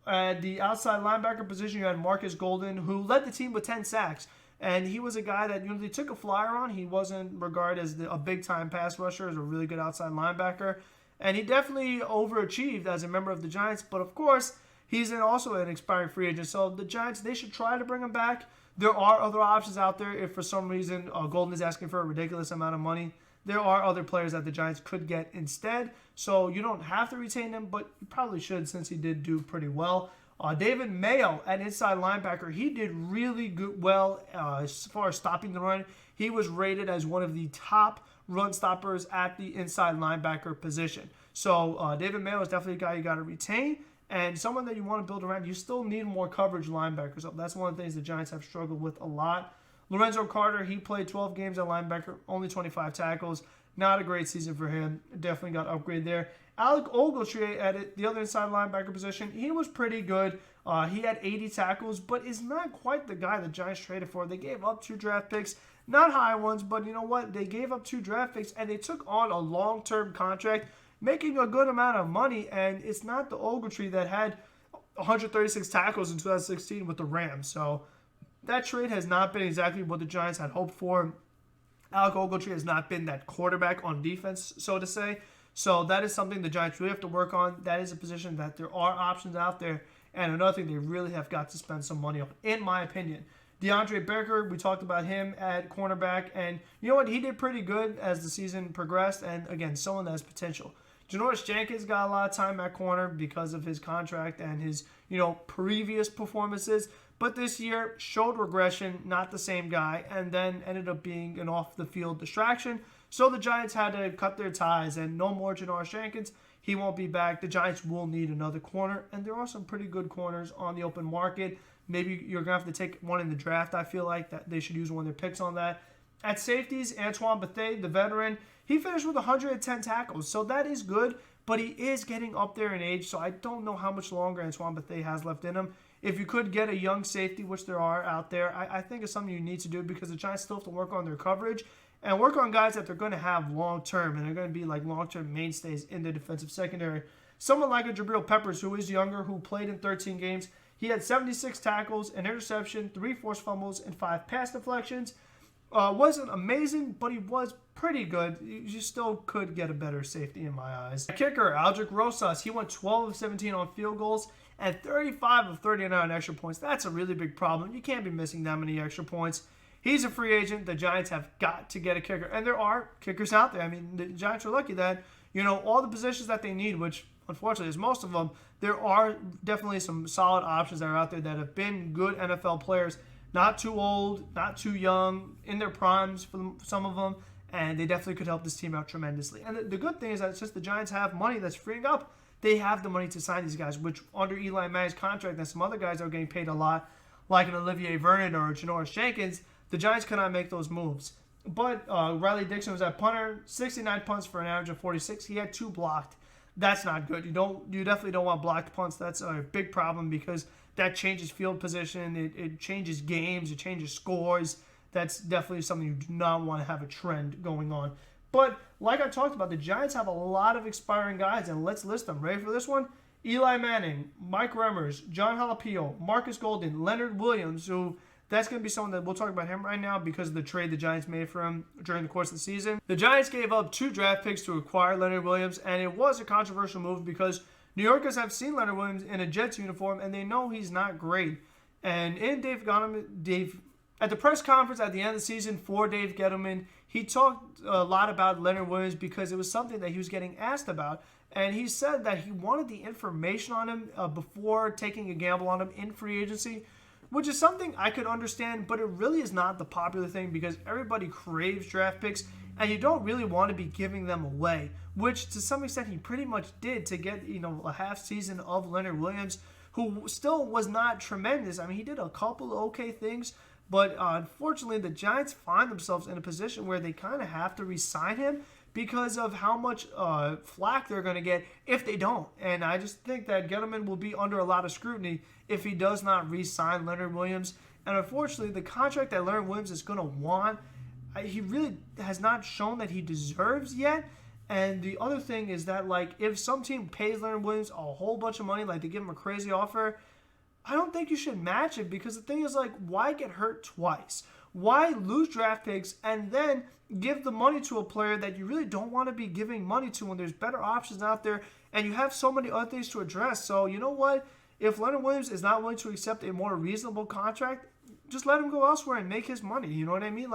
At the outside linebacker position, you had Marcus Golden, who led the team with 10 sacks. And he was a guy that they took a flyer on. He wasn't regarded as a big-time pass rusher, as a really good outside linebacker. And he definitely overachieved as a member of the Giants. But, of course, he's also an expiring free agent. So the Giants, they should try to bring him back. There are other options out there. If for some reason Golden is asking for a ridiculous amount of money, there are other players that the Giants could get instead. So you don't have to retain him, but you probably should since he did do pretty well. David Mayo at inside linebacker, he did really well as far as stopping the run. He was rated as one of the top run stoppers at the inside linebacker position. So David Mayo is definitely a guy you got to retain. And someone that you want to build around. You still need more coverage linebackers. So that's one of the things the Giants have struggled with a lot. Lorenzo Carter, he played 12 games at linebacker, only 25 tackles. Not a great season for him. Definitely got upgrade there. Alec Ogletree at the other inside linebacker position, he was pretty good. He had 80 tackles, but is not quite the guy the Giants traded for. They gave up 2 draft picks. Not high ones, but you know what? They gave up 2 draft picks, and they took on a long-term contract, making a good amount of money, and it's not the Ogletree that had 136 tackles in 2016 with the Rams. So that trade has not been exactly what the Giants had hoped for. Alec Ogletree has not been that quarterback on defense, so to say. So that is something the Giants really have to work on. That is a position that there are options out there. And another thing they really have got to spend some money on, in my opinion. DeAndre Baker, we talked about him at cornerback. And you know what? He did pretty good as the season progressed. And again, someone that has potential. Janoris Jenkins got a lot of time at corner because of his contract and his, previous performances. But this year showed regression, not the same guy, and then ended up being an off-the-field distraction. So the Giants had to cut their ties, and no more Janoris Jenkins. He won't be back. The Giants will need another corner, and there are some pretty good corners on the open market. Maybe you're going to have to take one in the draft, I feel like. That they should use one of their picks on that. At safeties, Antoine Bethea, the veteran, he finished with 110 tackles, so that is good, but he is getting up there in age, so I don't know how much longer Antoine Bethea has left in him. If you could get a young safety, which there are out there, I think it's something you need to do because the Giants still have to work on their coverage and work on guys that they're going to have long-term, and they're going to be like long-term mainstays in the defensive secondary. Someone like a Jabril Peppers, who is younger, who played in 13 games. He had 76 tackles, an interception, 3 forced fumbles, and 5 pass deflections. Wasn't amazing, but he was pretty good. You still could get a better safety in my eyes. Kicker, Aldrick Rosas, he went 12 of 17 on field goals and 35 of 39 on extra points. That's a really big problem. You can't be missing that many extra points. He's a free agent. The Giants have got to get a kicker. And there are kickers out there. I mean, the Giants are lucky that, all the positions that they need, which unfortunately is most of them, there are definitely some solid options that are out there that have been good NFL players. Not too old, not too young, in their primes for some of them. And they definitely could help this team out tremendously. And the good thing is that since the Giants have money that's freeing up, they have the money to sign these guys, which under Eli Manning's contract and some other guys that are getting paid a lot, like an Olivier Vernon or Janoris Jenkins, the Giants cannot make those moves. But Riley Dixon was at punter, 69 punts for an average of 46. He had 2 blocked. That's not good. You definitely don't want blocked punts. That's a big problem because that changes field position. It changes games. It changes scores. That's definitely something you do not want to have a trend going on. But like I talked about, the Giants have a lot of expiring guys, and let's list them. Ready for this one? Eli Manning, Mike Remmers, John Halapio, Marcus Golden, Leonard Williams, who That's going to be someone that we'll talk about him right now because of the trade the Giants made for him during the course of the season. The Giants gave up 2 draft picks to acquire Leonard Williams, and it was a controversial move because New Yorkers have seen Leonard Williams in a Jets uniform, and they know he's not great. And in at the press conference at the end of the season for Dave Gettleman, he talked a lot about Leonard Williams because it was something that he was getting asked about. And he said that he wanted the information on him before taking a gamble on him in free agency, which is something I could understand, but it really is not the popular thing because everybody craves draft picks, and you don't really want to be giving them away, which to some extent he pretty much did to get, a half season of Leonard Williams, who still was not tremendous. I mean, he did a couple of okay things, but unfortunately the Giants find themselves in a position where they kind of have to re-sign him because of how much flack they're going to get if they don't. And I just think that Gettleman will be under a lot of scrutiny if he does not re-sign Leonard Williams. And unfortunately, the contract that Leonard Williams is going to want, he really has not shown that he deserves yet. And the other thing is that, if some team pays Leonard Williams a whole bunch of money, they give him a crazy offer, I don't think you should match it because the thing is, why get hurt twice? Why lose draft picks and then give the money to a player that you really don't want to be giving money to when there's better options out there and you have so many other things to address? So, you know what? If Leonard Williams is not willing to accept a more reasonable contract, just let him go elsewhere and make his money. You know what I mean?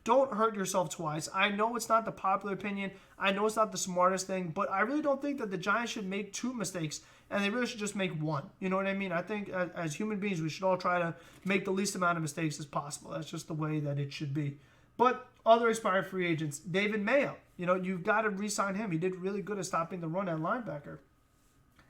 Don't hurt yourself twice. I know it's not the popular opinion. I know it's not the smartest thing, but I really don't think that the Giants should make 2 mistakes, and they really should just make 1. You know what I mean? I think as human beings, we should all try to make the least amount of mistakes as possible. That's just the way that it should be. But other expired free agents, David Mayo, you've got to re-sign him. He did really good at stopping the run at linebacker.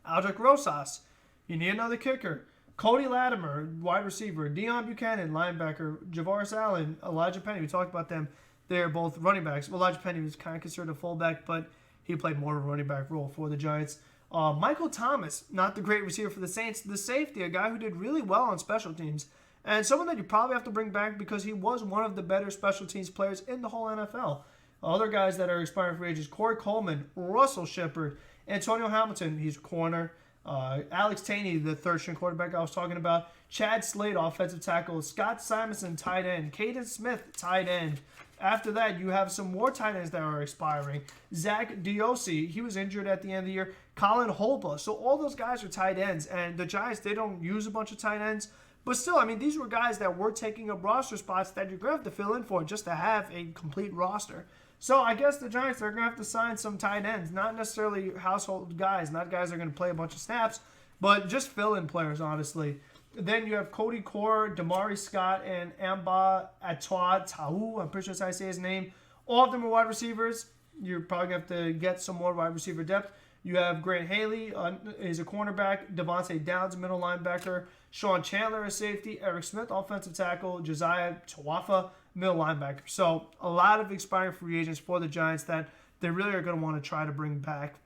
Aldrick Rosas, you need another kicker. Cody Latimer, wide receiver. Deion Buchanan, linebacker. Javaris Allen, Elijah Penny. We talked about them. They're both running backs. Well, Elijah Penny was kind of considered a fullback, but he played more of a running back role for the Giants. Michael Thomas, not the great receiver for the Saints. The safety, a guy who did really well on special teams. And someone that you probably have to bring back because he was one of the better special teams players in the whole NFL. Other guys that are expiring free agents, Corey Coleman, Russell Shepard, Antonio Hamilton, he's corner. Alex Taney, the third-string quarterback I was talking about. Chad Slade, offensive tackle. Scott Simonson, tight end. Caden Smith, tight end. After that, you have some more tight ends that are expiring. Zach Diosi, he was injured at the end of the year. Colin Holba. So all those guys are tight ends. And the Giants, they don't use a bunch of tight ends. But still, these were guys that were taking up roster spots that you're going to have to fill in for just to have a complete roster. So I guess the Giants are going to have to sign some tight ends, not necessarily household guys, not guys that are going to play a bunch of snaps, but just fill-in players, honestly. Then you have Cody Core, Damari Scott, and Amba Atoa Tahu. I'm pretty sure that's how I say his name. All of them are wide receivers. You're probably going to have to get some more wide receiver depth. You have Grant Haley is a cornerback, Devontae Downs, middle linebacker, Sean Chandler, a safety, Eric Smith, offensive tackle, Josiah Tawafa, middle linebacker. So a lot of expiring free agents for the Giants that they really are going to want to try to bring back.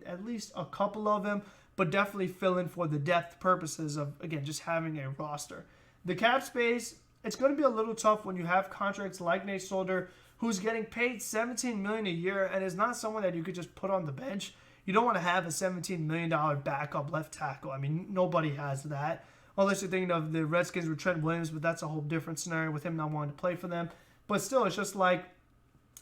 At least a couple of them, but definitely fill in for the depth purposes of, again, just having a roster. The cap space, it's going to be a little tough when you have contracts like Nate Solder, who's getting paid $17 million a year and is not someone that you could just put on the bench. You don't want to have a $17 million backup left tackle. Nobody has that. Unless you're thinking of the Redskins with Trent Williams, but that's a whole different scenario with him not wanting to play for them. But still, it's just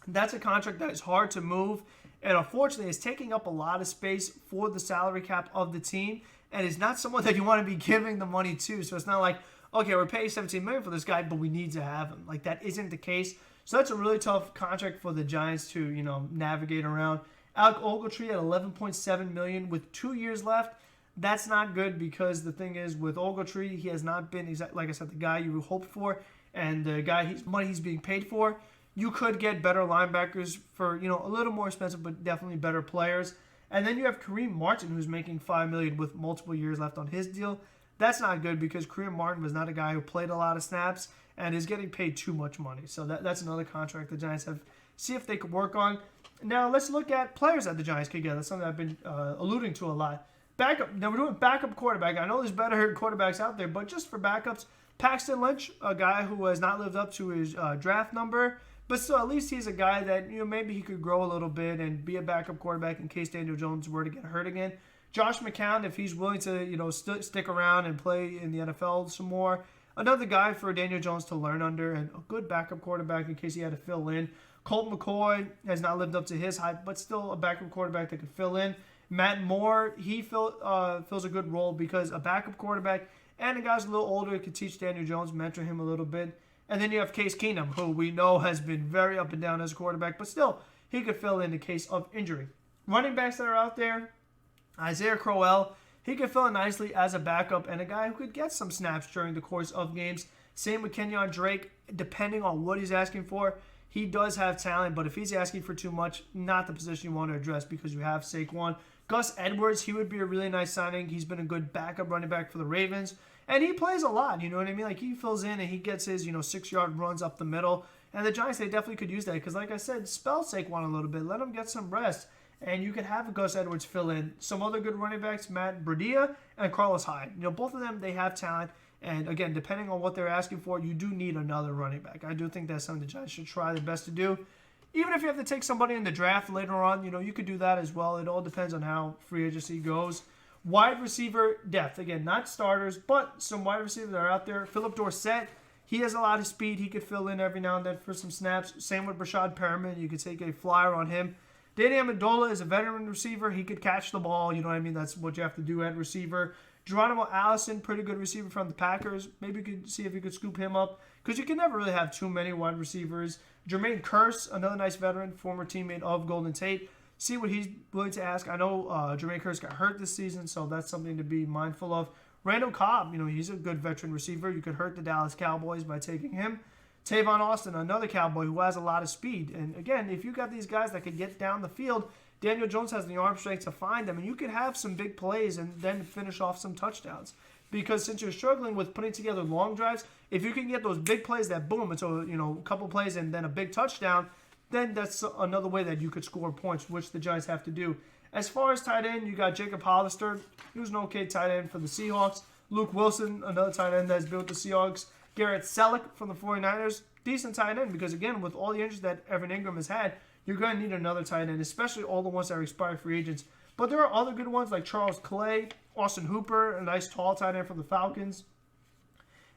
that's a contract that is hard to move. And unfortunately, it's taking up a lot of space for the salary cap of the team. And it's not someone that you want to be giving the money to. So it's not like, okay, we're paying $17 million for this guy, but we need to have him. That isn't the case. So that's a really tough contract for the Giants to, navigate around. Alec Ogletree at $11.7 million with 2 years left. That's not good because the thing is with Ogletree, he has not been, like I said, the guy you hoped for and the guy money he's being paid for. You could get better linebackers for, a little more expensive, but definitely better players. And then you have Kareem Martin, who's making $5 million with multiple years left on his deal. That's not good because Kareem Martin was not a guy who played a lot of snaps and is getting paid too much money. So that's another contract the Giants have. See if they could work on. Now let's look at players that the Giants could get. That's something I've been alluding to a lot. Backup. Now we're doing backup quarterback. I know there's better quarterbacks out there, but just for backups, Paxton Lynch, a guy who has not lived up to his draft number, but still at least he's a guy that maybe he could grow a little bit and be a backup quarterback in case Daniel Jones were to get hurt again. Josh McCown, if he's willing to stick around and play in the NFL some more. another guy for Daniel Jones to learn under, and a good backup quarterback in case he had to fill in. Colt McCoy has not lived up to his hype, but still a backup quarterback that could fill in. Matt Moore, he fills a good role because a backup quarterback and a guy's a little older could teach Daniel Jones, mentor him a little bit. And then you have Case Keenum, who we know has been very up and down as a quarterback, but still, he could fill in case of injury. Running backs that are out there, Isaiah Crowell, he could fill in nicely as a backup and a guy who could get some snaps during the course of games. Same with Kenyon Drake, depending on what he's asking for. He does have talent, but if he's asking for too much, not the position you want to address because you have Saquon. Gus Edwards, he would be a really nice signing. He's been a good backup running back for the Ravens. And he plays a lot, you know what I mean? Like, he fills in and he gets his, 6-yard runs up the middle. And the Giants, they definitely could use that because, like I said, spell Saquon a little bit. Let him get some rest. And you could have Gus Edwards fill in. Some other good running backs, Matt Breida and Carlos Hyde. Both of them, they have talent. And, again, depending on what they're asking for, you do need another running back. I do think that's something the Giants should try their best to do. Even if you have to take somebody in the draft later on, you could do that as well. It all depends on how free agency goes. Wide receiver depth. Again, not starters, but some wide receivers that are out there. Philip Dorsett, he has a lot of speed. He could fill in every now and then for some snaps. Same with Brashad Perriman. You could take a flyer on him. Danny Amendola is a veteran receiver. He could catch the ball. You know what I mean? That's what you have to do at receiver. Geronimo Allison, pretty good receiver from the Packers. Maybe you could see if you could scoop him up because you can never really have too many wide receivers. Jermaine Kearse, another nice veteran, former teammate of Golden Tate. See what he's willing to ask. I know Jermaine Kearse got hurt this season, so that's something to be mindful of. Randall Cobb, he's a good veteran receiver. You could hurt the Dallas Cowboys by taking him. Tavon Austin, another Cowboy who has a lot of speed. And again, if you got these guys that could get down the field, Daniel Jones has the arm strength to find them, and you could have some big plays and then finish off some touchdowns. Because since you're struggling with putting together long drives, if you can get those big plays that boom, it's a couple plays and then a big touchdown, then that's another way that you could score points, which the Giants have to do. As far as tight end, you got Jacob Hollister. He was an okay tight end for the Seahawks. Luke Wilson, another tight end that's built the Seahawks. Garrett Selleck from the 49ers, decent tight end because, again, with all the injuries that Evan Ingram has had, you're going to need another tight end, especially all the ones that are expired free agents. But there are other good ones like Charles Clay, Austin Hooper, a nice tall tight end from the Falcons,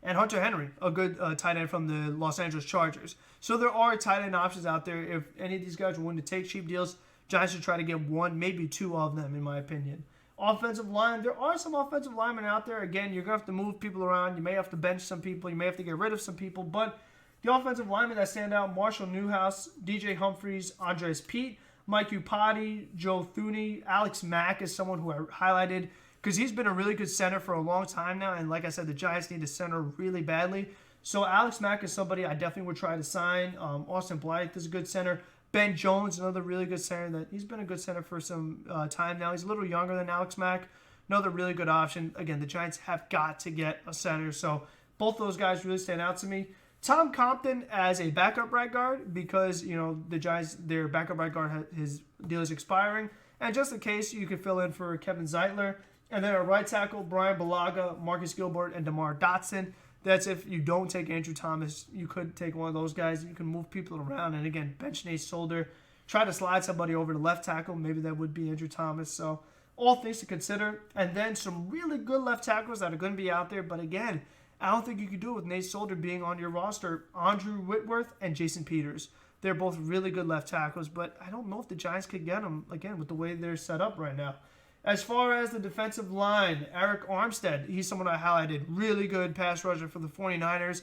and Hunter Henry, a good tight end from the Los Angeles Chargers. So there are tight end options out there. If any of these guys are willing to take cheap deals, Giants should try to get one, maybe two of them, in my opinion. Offensive line, there are some offensive linemen out there. Again, you're going to have to move people around. You may have to bench some people. You may have to get rid of some people. But the offensive linemen that stand out, Marshall Newhouse, DJ Humphries, Andres Pete, Mike Upati, Joe Thuney, Alex Mack is someone who I highlighted because he's been a really good center for a long time now. And like I said, the Giants need a center really badly. So Alex Mack is somebody I definitely would try to sign. Austin Blythe is a good center. Ben Jones, another really good center. That he's been a good center for some time now. He's a little younger than Alex Mack. Another really good option. Again, the Giants have got to get a center. So both those guys really stand out to me. Tom Compton as a backup right guard because, the Giants, their backup right guard, his deal is expiring. And just in case, you could fill in for Kevin Zeitler. And then a right tackle, Brian Balaga, Marcus Gilbert, and DeMar Dotson. That's if you don't take Andrew Thomas. You could take one of those guys. You can move people around. And again, bench Nate Solder. Try to slide somebody over to left tackle. Maybe that would be Andrew Thomas. So all things to consider. And then some really good left tackles that are going to be out there. But again, I don't think you could do it with Nate Solder being on your roster. Andrew Whitworth and Jason Peters. They're both really good left tackles. But I don't know if the Giants could get them, again, with the way they're set up right now. As far as the defensive line, Eric Armstead, he's someone I highlighted. Really good pass rusher for the 49ers.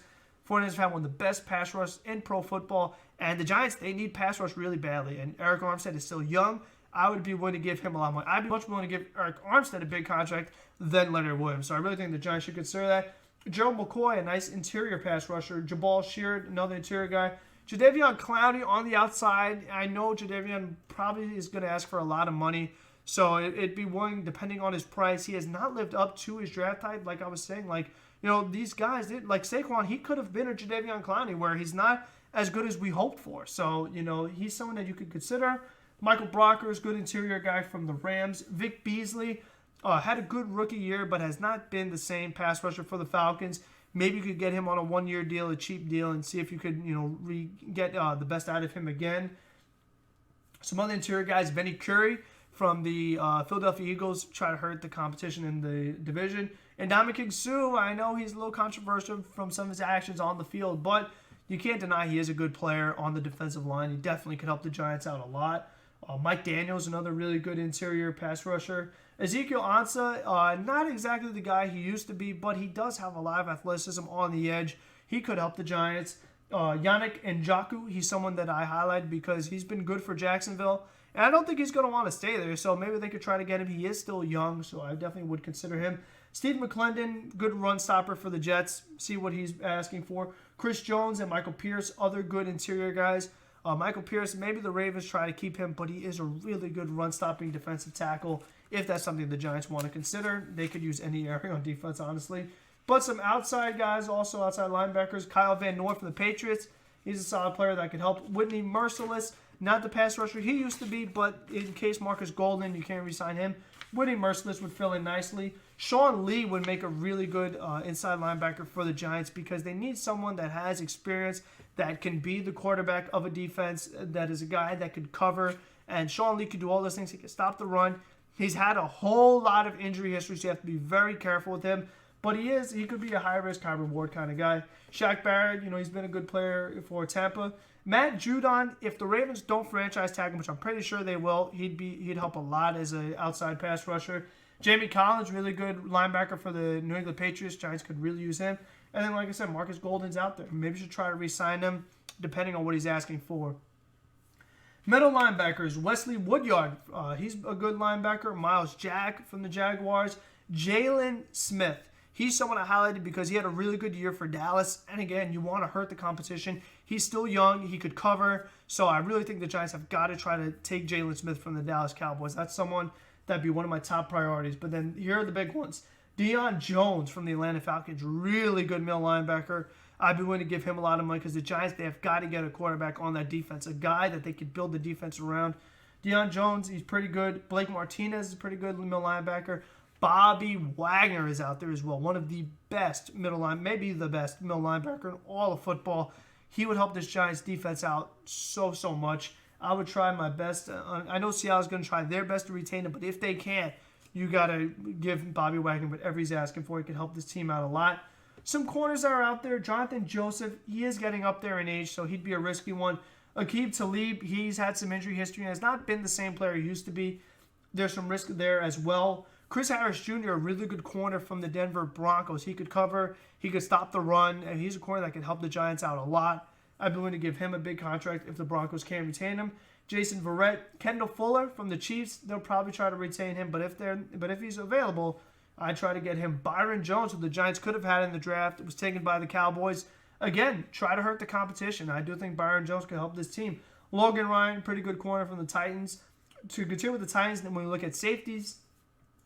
49ers have had one of the best pass rushes in pro football. And the Giants, they need pass rush really badly. And Eric Armstead is still young. I would be willing to give him a lot more. I'd be much willing to give Eric Armstead a big contract than Leonard Williams. So I really think the Giants should consider that. Gerald McCoy, a nice interior pass rusher. Jabal Sheard, another interior guy. Jadeveon Clowney on the outside. I know Jadeveon probably is going to ask for a lot of money. So it'd be willing, depending on his price. He has not lived up to his draft type, like I was saying. These guys, like Saquon, he could have been a Jadeveon Clowney, where he's not as good as we hoped for. So, he's someone that you could consider. Michael Brocker is a good interior guy from the Rams. Vic Beasley had a good rookie year, but has not been the same pass rusher for the Falcons. Maybe you could get him on a one-year deal, a cheap deal, and see if you could, get the best out of him again. Some other interior guys, Vinny Curry from the Philadelphia Eagles, try to hurt the competition in the division. And Ndamukong Suh, I know he's a little controversial from some of his actions on the field, but you can't deny he is a good player on the defensive line. He definitely could help the Giants out a lot. Mike Daniels, another really good interior pass rusher. Ezekiel Ansah, not exactly the guy he used to be, but he does have a lot of athleticism on the edge. He could help the Giants. Yannick Njoku, he's someone that I highlighted because he's been good for Jacksonville. And I don't think he's going to want to stay there, so maybe they could try to get him. He is still young, so I definitely would consider him. Steve McClendon, good run stopper for the Jets. See what he's asking for. Chris Jones and Michael Pierce, other good interior guys. Michael Pierce, maybe the Ravens try to keep him, but he is a really good run-stopping defensive tackle. If that's something the Giants want to consider, they could use any area on defense, honestly. But some outside guys, also outside linebackers. Kyle Van Noy from the Patriots. He's a solid player that could help. Whitney Merciless, not the pass rusher he used to be, but in case Marcus Golden, you can't re-sign him. Whitney Merciless would fill in nicely. Sean Lee would make a really good inside linebacker for the Giants because they need someone that has experience, that can be the quarterback of a defense, that is a guy that could cover. And Sean Lee could do all those things. He could stop the run. He's had a whole lot of injury history, so you have to be very careful with him. But he could be a high-risk, high-reward kind of guy. Shaq Barrett, he's been a good player for Tampa. Matt Judon, if the Ravens don't franchise tag him, which I'm pretty sure they will, he'd help a lot as an outside pass rusher. Jamie Collins, really good linebacker for the New England Patriots. Giants could really use him. And then, like I said, Marcus Golden's out there. Maybe you should try to re-sign him, depending on what he's asking for. Middle linebackers, Wesley Woodyard. He's a good linebacker. Miles Jack from the Jaguars. Jalen Smith. He's someone I highlighted because he had a really good year for Dallas. And again, you want to hurt the competition. He's still young. He could cover. So I really think the Giants have got to try to take Jalen Smith from the Dallas Cowboys. That's someone that'd be one of my top priorities. But then here are the big ones. Deion Jones from the Atlanta Falcons. Really good middle linebacker. I'd be willing to give him a lot of money because the Giants, they have got to get a quarterback on that defense. A guy that they could build the defense around. Deion Jones, he's pretty good. Blake Martinez is a pretty good middle linebacker. Bobby Wagner is out there as well. One of the best maybe the best middle linebacker in all of football. He would help this Giants defense out so much. I would try my best. I know Seattle's going to try their best to retain him, but if they can't, you got to give Bobby Wagner whatever he's asking for. He can help this team out a lot. Some corners are out there. Jonathan Joseph, he is getting up there in age, so he'd be a risky one. Aqib Talib, he's had some injury history and has not been the same player he used to be. There's some risk there as well. Chris Harris Jr., a really good corner from the Denver Broncos. He could cover, he could stop the run, and he's a corner that can help the Giants out a lot. I'd be willing to give him a big contract if the Broncos can retain him. Jason Verrett, Kendall Fuller from the Chiefs, they'll probably try to retain him, but if he's available, I'd try to get him. Byron Jones, who the Giants could have had in the draft, was taken by the Cowboys. Again, try to hurt the competition. I do think Byron Jones could help this team. Logan Ryan, pretty good corner from the Titans. To continue with the Titans, then when we look at safeties,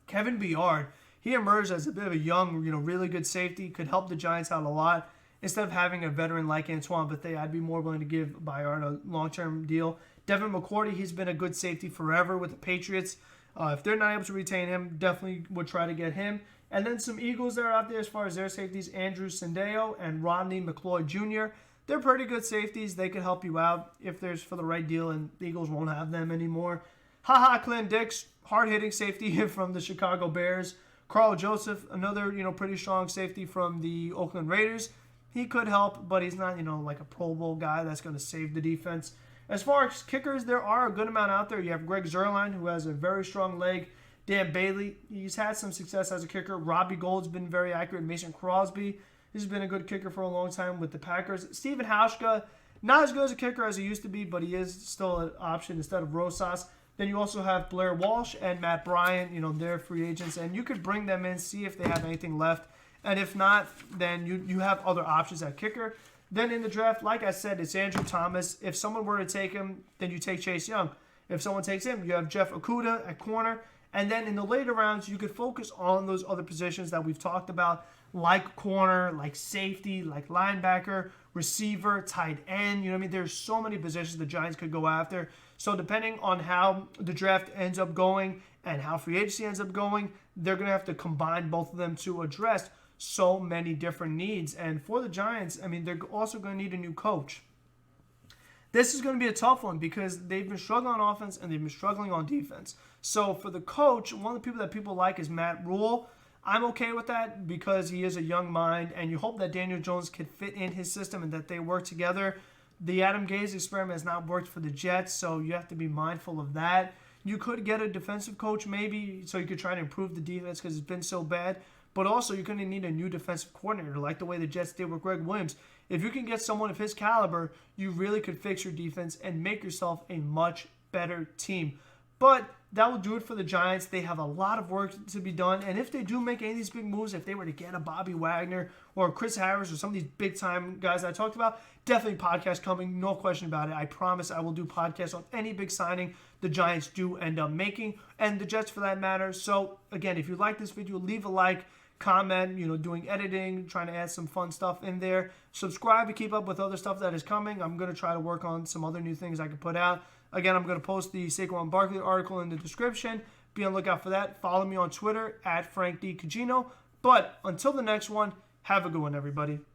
Kevin Byard, he emerged as a bit of a young, really good safety, could help the Giants out a lot. Instead of having a veteran like Antoine Bethea, I'd be more willing to give Byard a long-term deal. Devin McCourty, he's been a good safety forever with the Patriots. If they're not able to retain him, definitely would try to get him. And then some Eagles that are out there as far as their safeties, Andrew Sendeo and Rodney McLeod Jr. They're pretty good safeties. They could help you out if there's for the right deal, and the Eagles won't have them anymore. Clint Dix, hard-hitting safety from the Chicago Bears. Carl Joseph, another, pretty strong safety from the Oakland Raiders. He could help, but he's not, like a Pro Bowl guy that's going to save the defense. As far as kickers, there are a good amount out there. You have Greg Zuerlein, who has a very strong leg. Dan Bailey, he's had some success as a kicker. Robbie Gould's been very accurate. Mason Crosby, he's been a good kicker for a long time with the Packers. Steven Hauschka, not as good as a kicker as he used to be, but he is still an option instead of Rosas. Then you also have Blair Walsh and Matt Bryant, they're free agents, and you could bring them in, see if they have anything left. And if not, then you have other options at kicker. Then in the draft, like I said, it's Andrew Thomas. If someone were to take him, then you take Chase Young. If someone takes him, you have Jeff Okudah at corner. And then in the later rounds, you could focus on those other positions that we've talked about, like corner, like safety, like linebacker, receiver, tight end. There's so many positions the Giants could go after. So depending on how the draft ends up going and how free agency ends up going, they're going to have to combine both of them to address so many different needs. And for the Giants, they're also going to need a new coach. This is going to be a tough one because they've been struggling on offense and they've been struggling on defense. So for the coach, one of the people that people like is Matt Rule. I'm okay with that because he is a young mind, and you hope that Daniel Jones can fit in his system and that they work together. The Adam Gase experiment has not worked for the Jets, so you have to be mindful of that. You could get a defensive coach maybe so you could try to improve the defense because it's been so bad. But also, you're going to need a new defensive coordinator like the way the Jets did with Greg Williams. If you can get someone of his caliber, you really could fix your defense and make yourself a much better team. But that will do it for the Giants. They have a lot of work to be done. And if they do make any of these big moves, if they were to get a Bobby Wagner or Chris Harris or some of these big-time guys I talked about, definitely podcast coming. No question about it. I promise I will do podcasts on any big signing the Giants do end up making, and the Jets for that matter. So, again, if you like this video, leave a like, comment, doing editing, trying to add some fun stuff in there. Subscribe to keep up with other stuff that is coming. I'm going to try to work on some other new things I can put out. Again, I'm going to post the Saquon Barkley article in the description. Be on the lookout for that. Follow me on Twitter at Frank D. Cugino. But until the next one, have a good one, everybody.